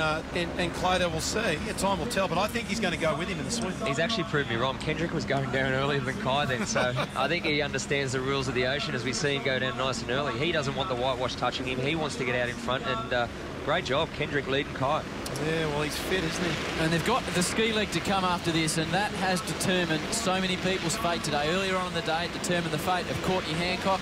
Clado will see. Yeah, time will tell, but I think he's going to go with him in the swim. He's actually proved me wrong. Kendrick was going down earlier than Kai then, so I think he understands the rules of the ocean as we see him go down nice and early. He doesn't want the whitewash touching him. He wants to get out in front, and great job, Kendrick leading Kai. Yeah, well, he's fit, isn't he? And they've got the ski leg to come after this, and that has determined so many people's fate today. Earlier on in the day, it determined the fate of Courtney Hancock.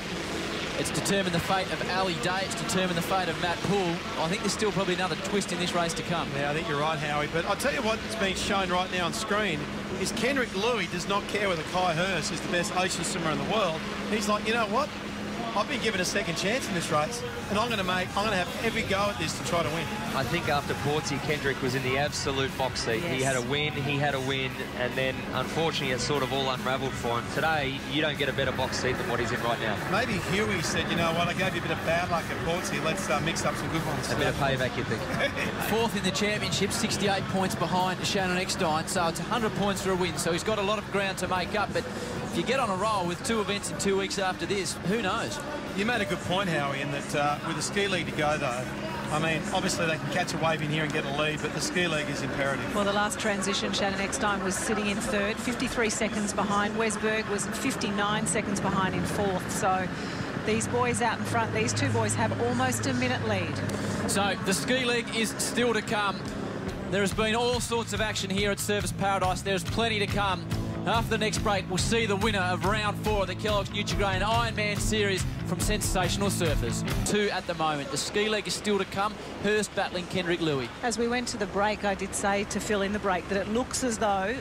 It's determined the fate of Ali Day. It's determined the fate of Matt Poole. I think there's still probably another twist in this race to come. Yeah, I think you're right, Howie. But I'll tell you what's being shown right now on screen is Kendrick Louis does not care whether Kai Hurst is the best ocean swimmer in the world. He's like, you know what? I've been given a second chance in this race, and I'm going to have every go at this to try to win. I think after Portsea, Kendrick was in the absolute box seat. Yes. He had a win, and then unfortunately it's sort of all unravelled for him. Today, you don't get a better box seat than what he's in right now. Maybe Huey said, you know what, I gave you a bit of bad luck at Portsea. Let's mix up some good ones. A bit of payback, you think? 4th in the championship, 68 points behind Shannon Eckstein, so it's 100 points for a win. So he's got a lot of ground to make up, but if you get on a roll with 2 events in 2 weeks after this, who knows? You made a good point, Howie, in that with the ski league to go, though, I mean, obviously they can catch a wave in here and get a lead, but the ski league is imperative. Well, the last transition, Shannon Eckstein was sitting in 3rd, 53 seconds behind. Wes Berg was 59 seconds behind in 4th. So these boys out in front, these 2 boys have almost a minute lead. So the ski league is still to come. There has been all sorts of action here at Surfers Paradise. There's plenty to come. After the next break, we'll see the winner of round 4 of the Kellogg's Nutri-Grain Ironman Series from Sensational Surfers. 2 at the moment. The ski leg is still to come. Hurst battling Kendrick Louis. As we went to the break, I did say to fill in the break that it looks as though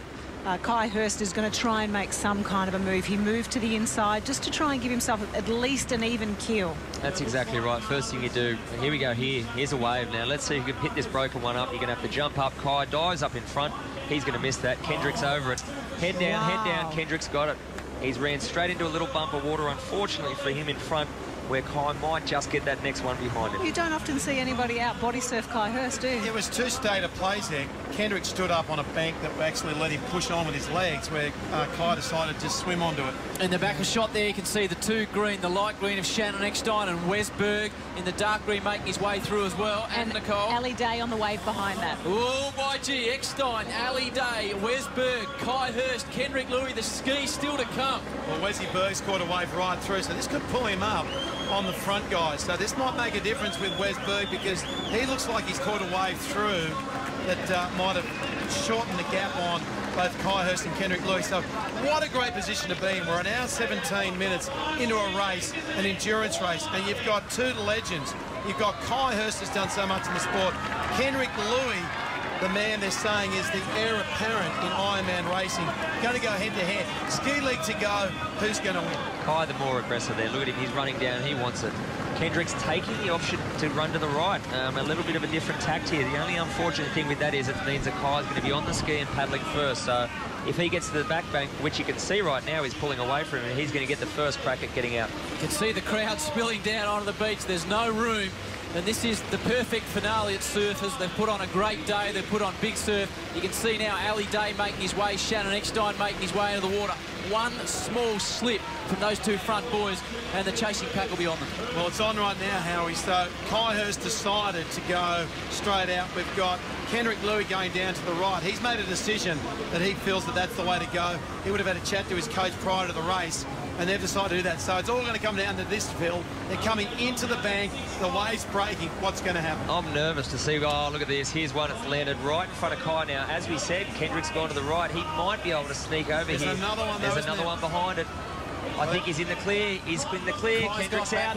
Kai Hurst is going to try and make some kind of a move. He moved to the inside just to try and give himself at least an even keel. That's exactly right. First thing you do, here we go here. Here's a wave now. Let's see if you can hit this broken one up. You're going to have to jump up. Kai dives up in front. He's going to miss that. Kendrick's over it. Head down. Kendrick's got it. He's ran straight into a little bump of water, unfortunately for him in front, where Kai might just get that next one behind him. You don't often see anybody out body surf Kai Hurst, do you? It was 2 state of plays there. Kendrick stood up on a bank that actually let him push on with his legs, where Kai decided to just swim onto it. In the back of shot there, you can see the 2 green, the light green of Shannon Eckstein and Wes Berg in the dark green making his way through as well. And Nicole. Ali Day on the wave behind that. Oh, my gee, Eckstein, Ali Day, Wes Berg, Kai Hurst, Kendrick Louis, the ski still to come. Well, Wesley Berg's caught a wave right through, so this could pull him up on the front, guys. So this might make a difference with Wes Berg, because he looks like he's caught a wave through that might have shortened the gap on both Kai Hurst and Kendrick Louis. So what a great position to be in. We're an hour 17 minutes into a race, an endurance race, and you've got 2 legends. You've got Kai Hurst who's done so much in the sport. Kendrick Louis, the man they're saying is the heir apparent in Ironman racing. Going to go head-to-head. Ski league to go. Who's going to win? Kai, the more aggressive there. Look at him. He's running down. He wants it. Kendrick's taking the option to run to the right. A little bit of a different tact here. The only unfortunate thing with that is it means that Kai's going to be on the ski and paddling first. So if he gets to the back bank, which you can see right now, he's pulling away from him, and he's going to get the first crack at getting out. You can see the crowd spilling down onto the beach. There's no room. And this is the perfect finale at Surfers. They've put on a great day. They've put on big surf. You can see now Ali Day making his way, Shannon Eckstein making his way into the water. One small slip from those 2 front boys, and the chasing pack will be on them. Well, it's on right now, Howie. So Kai Hurst decided to go straight out. We've got Kendrick Louis going down to the right. He's made a decision that he feels that that's the way to go. He would have had a chat to his coach prior to the race, and they've decided to do that. So it's all going to come down to this, Phil. They're coming into the bank. The wave's breaking. What's going to happen? I'm nervous to see. Oh, look at this. Here's one that's landed right in front of Kai now. As we said, Kendrick's gone to the right. He might be able to sneak over here. There's another one, There's another one behind it. I think he's in the clear. He's in the clear. Kai's Kendrick's out.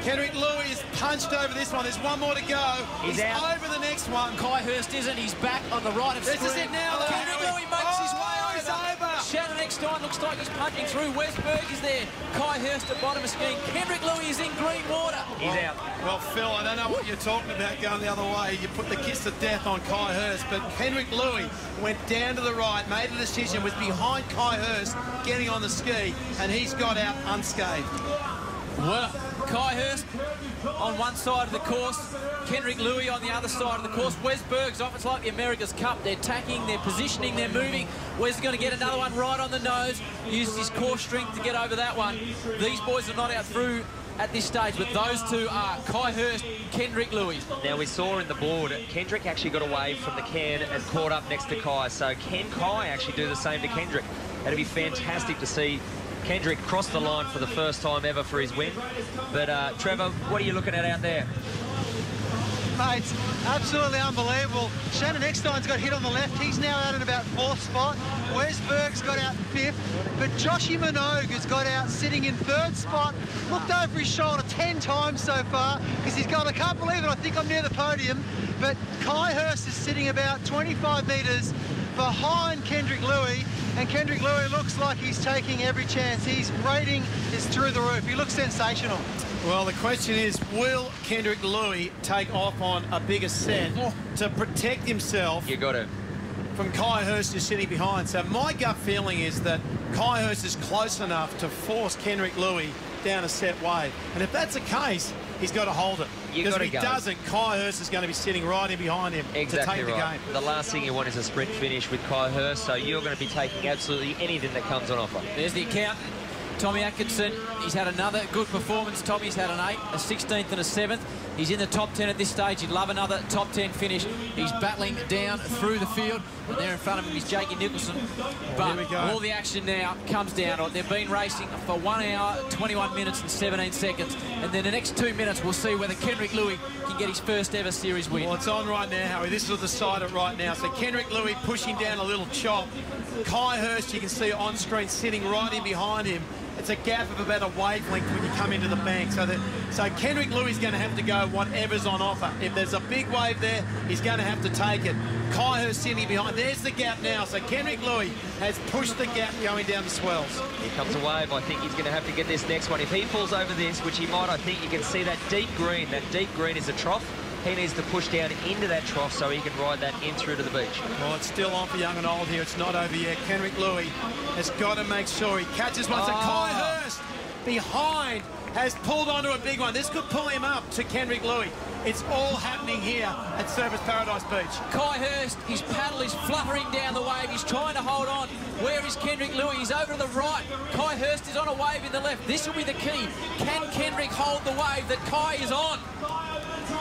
Kendrick Louis is punched over this one. There's one more to go. He's out. over the next one. Kai Hurst isn't. He's back on the right of screen. This is it now, though. Kendrick Louis makes his way over. He's over. Shannon Eckstein looks like he's punching through. Wes Berg is there. Kai Hurst at bottom of skiing. Kendrick Louis is in green water. He's out. Well, Phil, I don't know what you're talking about going the other way. You put the kiss of death on Kai Hurst, but Kendrick Louis went down to the right, made a decision, was behind Kai Hurst getting on the ski, and he's got out unscathed. Well, Kai Hurst on one side of the course, Kendrick Louis on the other side of the course. Wes Berg's off. It's like the America's Cup. They're tacking, they're positioning, they're moving. Wes is going to get another one right on the nose. Uses his core strength to get over that one. These boys are not out through at this stage, but those 2 are Kai Hurst, Kendrick Louis. Now, we saw in the board, Kendrick actually got away from the can and caught up next to Kai. So can Kai actually do the same to Kendrick? That'd be fantastic to see Kendrick cross the line for the first time ever for his win. But, Trevor, what are you looking at out there? Mate, absolutely unbelievable. Shannon Eckstein's got hit on the left. He's now out at about 4th spot. Wes Berg's got out 5th. But Joshy Minogue has got out sitting in 3rd spot. Looked over his shoulder 10 times so far because he's gone, I can't believe it, I think I'm near the podium. But Kai Hurst is sitting about 25 metres behind Kendrick Louis, and Kendrick Louis looks like he's taking every chance. His rating is through the roof. He looks sensational. Well, the question is, will Kendrick Louis take off on a bigger set to protect himself? You got it. From Kai Hurst who's sitting behind. So my gut feeling is that Kai Hurst is close enough to force Kendrick Louis down a set wave. And if that's the case, he's got to hold it. Because if he doesn't, Kai Hurst is going to be sitting right in behind him to take the game. The last thing you want is a sprint finish with Kai Hurst, so you're going to be taking absolutely anything that comes on offer. There's the account. Tommy Atkinson, he's had another good performance. Tommy's had an 8th, a 16th and a 7th. He's in the top 10 at this stage. He'd love another top 10 finish. He's battling down through the field. And there in front of him is Jakey Nicholson. But all the action now comes down to it. They've been racing for 1 hour, 21 minutes and 17 seconds. And then the next 2 minutes, we'll see whether Kenrick Louis can get his first ever series win. Well, it's on right now, Howie. This will decide it right now. So Kenrick Louis pushing down a little chop. Kai Hurst, you can see on screen, sitting right in behind him. It's a gap of about a wavelength when you come into the bank. So Kenrick Louis is going to have to go whatever's on offer. If there's a big wave there, he's going to have to take it. Kai Hurst sitting behind. There's the gap now. So Kenrick Louis has pushed the gap going down the swells. Here comes a wave. I think he's going to have to get this next one. If he falls over this, which he might, I think you can see that deep green. That deep green is a trough. He needs to push down into that trough so he can ride that in through to the beach. Well, it's still on for young and old here. It's not over yet. Kenrick Louis has got to make sure he catches one. So Kai Hurst behind has pulled onto a big one. This could pull him up to Kenrick Louis. It's all happening here at Surfers Paradise Beach. Kai Hurst, his paddle is fluttering down the wave. He's trying to hold on. Where is Kenrick Louis? He's over to the right. Kai Hurst is on a wave in the left. This will be the key. Can Kenrick hold the wave that Kai is on?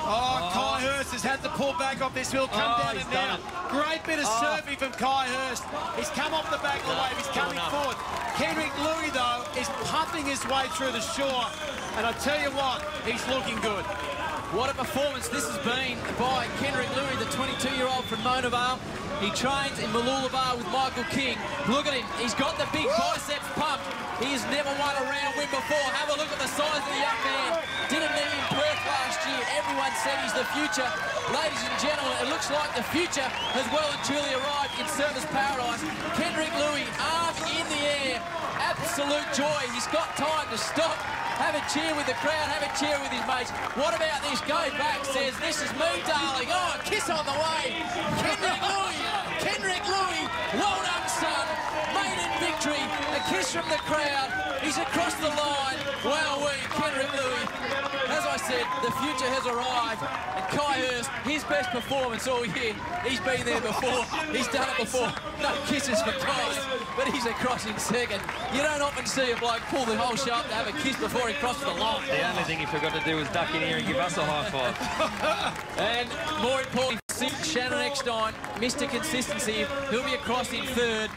Kai Hurst has had to pull back off this. He'll come down and down. Great bit of surfing from Kai Hurst. He's come off the back of the wave. He's coming forward. Kenrick Louis, though, is pumping his way through the shore. And I tell you what, he's looking good. What a performance this has been by Kenrick Louis, the 22-year-old from Mona Vale. He trains in Mooloolaba with Michael King. Look at him. He's got the big biceps pumped. He has never won a round win before. Have a look at the size of the young man. Didn't need in Perth last year. Everyone said he's the future. Ladies and gentlemen, it looks like the future has well and truly arrived in Surfers Paradise. Kenrick Louis, arm in the air. Absolute joy. He's got time to stop. Have a cheer with the crowd, have a cheer with his mates. What about this? Go back, says, this is me, darling. Oh, a kiss on the way. Kenrick Louis, well done, son. Maiden victory, a kiss from the crowd. He's across the line. Wowee, Kenrick Louis. As I said, the future has arrived. And Kai Hurst, his best performance all year. He's been there before. He's done it before. No kisses for Kai, but he's across in second. You don't often see a bloke pull the whole show up to have a kiss before he crosses the line. The only thing he forgot to do was duck in here and give us a high five. And more importantly, Shannon Eckstein, Mr. Consistency. He'll be across in third.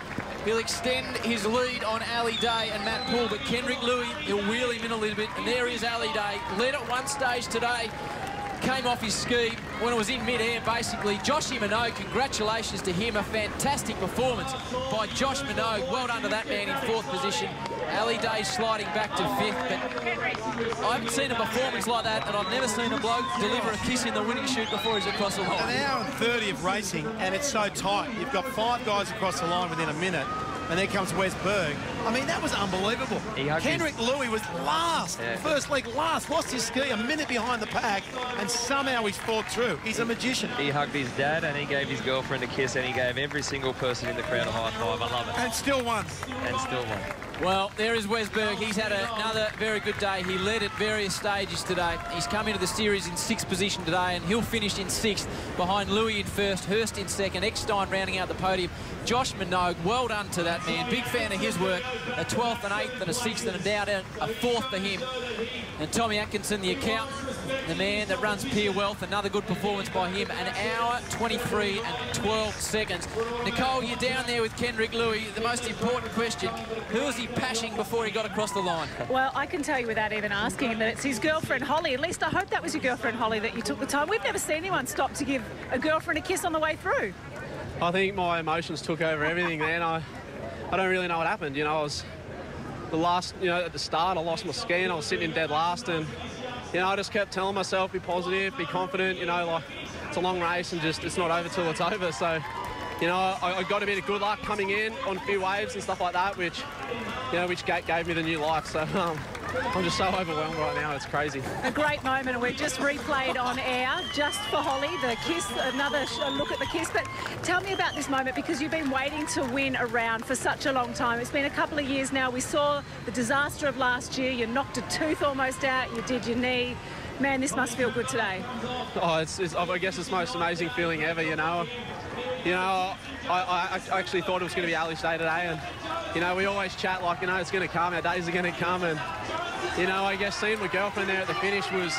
He'll extend his lead on Ali Day and Matt Poole, but Kenrick Louis, he'll wheel him in a little bit, and there is Ali Day. Led at one stage today, came off his ski when it was in mid-air, basically. Joshy Minogue, congratulations to him. A fantastic performance by Josh Minogue. Well done to that man in fourth position. Ali Day sliding back to fifth, but I haven't seen a performance like that, and I've never seen a bloke deliver a kiss in the winning chute before he's across the line. An hour and 30 of racing, and it's so tight. You've got 5 guys across the line within a minute, and there comes Wes Berg. I mean, that was unbelievable. Kenrick Louis was last, first leg last, lost his ski a minute behind the pack, and somehow he's fought through. He's a magician. He hugged his dad, and he gave his girlfriend a kiss, and he gave every single person in the crowd a high five. I love it. And still won. And still won. Well, there is Wes Berg. He's had another very good day. He led at various stages today. He's come into the series in 6th position today, and he'll finish in 6th, behind Louis in 1st, Hurst in 2nd, Eckstein rounding out the podium. Josh Minogue, well done to that man. Big fan of his work. A 12th, an 8th, and a 6th, and a down, a 4th for him. And Tommy Atkinson, the accountant, the man that runs Pier Wealth, another good performance by him. An hour, 23 and 12 seconds. Nicole, you're down there with Kenrick Louis. The most important question, who was he pashing before he got across the line? Well, I can tell you without even asking him that it's his girlfriend, Holly. At least I hope that was your girlfriend, Holly, that you took the time. We've never seen anyone stop to give a girlfriend a kiss on the way through. I think my emotions took over everything, man. I don't really know what happened. You know, I was the last, at the start, I lost my ski and I was sitting in dead last, and, I just kept telling myself, be positive, be confident, like it's a long race and just it's not over till it's over. So, I got a bit of good luck coming in on a few waves and stuff like that, which gave me the new life. So I'm just so overwhelmed right now. It's crazy. A great moment, and we've just replayed on air just for Holly, the kiss, another look at the kiss. But tell me about this moment, because you've been waiting to win a round for such a long time. It's been a couple of years now. We saw the disaster of last year. You knocked a tooth almost out. You did your knee. Man, this must feel good today. Oh, I guess it's the most amazing feeling ever, I actually thought it was going to be Ali's day today, and, we always chat like, it's going to come, our days are going to come, and, I guess seeing my girlfriend there at the finish was,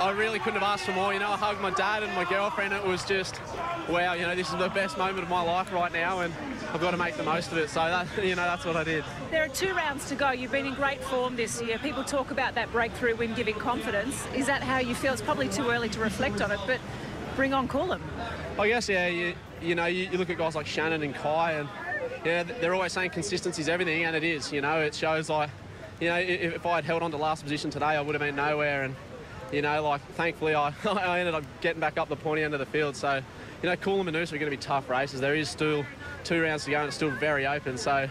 I really couldn't have asked for more. You know, I hugged my dad and my girlfriend. It was just, wow, you know, this is the best moment of my life right now, and I've got to make the most of it. So, that, you know, that's what I did. There are 2 rounds to go. You've been in great form this year. People talk about that breakthrough win giving confidence. Is that how you feel? It's probably too early to reflect on it, but bring on Coolum. I guess, yeah, you know, you look at guys like Shannon and Kai, and, yeah, they're always saying consistency is everything, and it is. You know, it shows, like, you know, if I had held on to last position today, I would have been nowhere. And, you know, like, thankfully, I ended up getting back up the pointy end of the field. So, you know, Coolum and Noosa are going to be tough races. There is still 2 rounds to go, and it's still very open. So,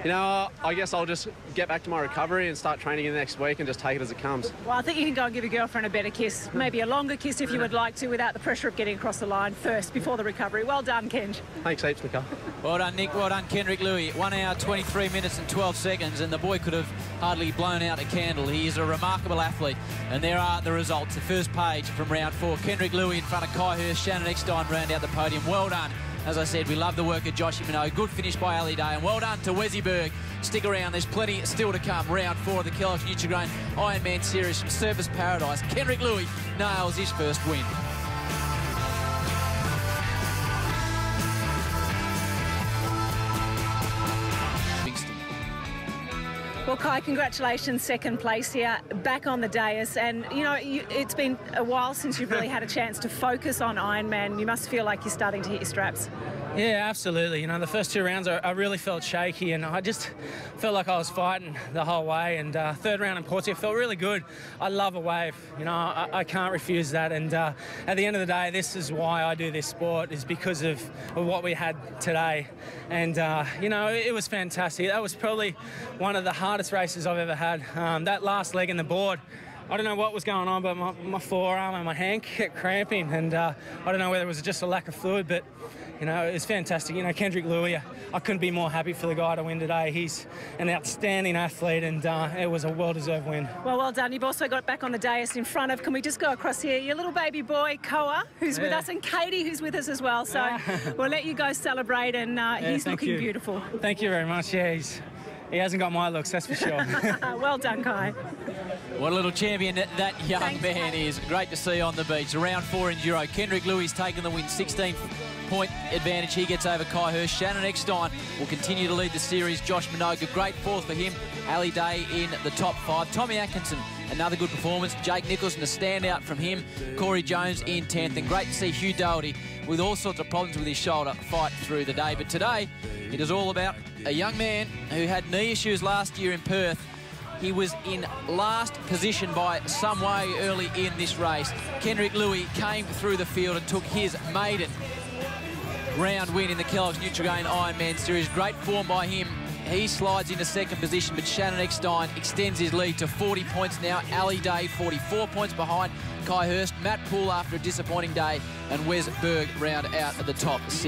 you know, I guess I'll just get back to my recovery and start training in the next week and just take it as it comes. Well, I think you can go and give your girlfriend a better kiss, maybe a longer kiss if you would like to, without the pressure of getting across the line first before the recovery. Well done, Kenj. Thanks heaps, Nicole. Well done, Nick. Well done, Kendrick Louis. 1 hour, 23 minutes and 12 seconds, and the boy could have hardly blown out a candle. He is a remarkable athlete, and there are the results. The first page from round 4. Kendrick Louis in front of Kai Hurst. Shannon Eckstein round out the podium. Well done. As I said, we love the work of Joshy Minogue. Good finish by Ali Day, and well done to Wesy Berg. Stick around, there's plenty still to come. Round 4 of the Kellogg's Nutri Ironman Series from Surfers Paradise. Kendrick Louis nails his first win. Well, Kai, congratulations, 2nd place here, back on the dais. And, you know, it's been a while since you've really had a chance to focus on Ironman. You must feel like you're starting to hit your straps. Yeah, absolutely. You know, the first 2 rounds I really felt shaky, and I just felt like I was fighting the whole way. And 3rd round in Portsea felt really good. I love a wave. You know, I can't refuse that. And at the end of the day, this is why I do this sport, is because of what we had today. And, you know, it was fantastic. That was probably one of the hardest races I've ever had. That last leg in the board, I don't know what was going on, but my forearm and my hand kept cramping, and I don't know whether it was just a lack of fluid, but, you know, it was fantastic. You know, Kendrick Louis, I couldn't be more happy for the guy to win today. He's an outstanding athlete, and it was a well-deserved win. Well, well done. You've also got back on the dais in front of, can we just go across here, your little baby boy, Koa, who's with us, and Katie, who's with us as well. So we'll let you go celebrate, and he's looking beautiful. Thank you very much. Yeah, he hasn't got my looks, that's for sure. Well done, Kai. What a little champion that young man is. Great to see on the beach. Round 4 Enduro. Kendrick Louis taking the win. 16-point advantage. He gets over Kai Hurst. Shannon Eckstein will continue to lead the series. Josh Minogue, a great 4th for him. Ali Day in the top 5. Tommy Atkinson, another good performance. Jake Nicholson, a standout from him. Corey Jones in 10th. And great to see Hugh Doherty, with all sorts of problems with his shoulder, fight through the day. But today, it is all about a young man who had knee issues last year in Perth. He was in last position by some way early in this race. Kendrick Louis came through the field and took his maiden round win in the Kellogg's Nutri Ironman Series. Great form by him. He slides into 2nd position, but Shannon Eckstein extends his lead to 40 points now. Ali Day, 44 points behind Kai Hurst. Matt Poole after a disappointing day, and Wes Berg round out at the top 6.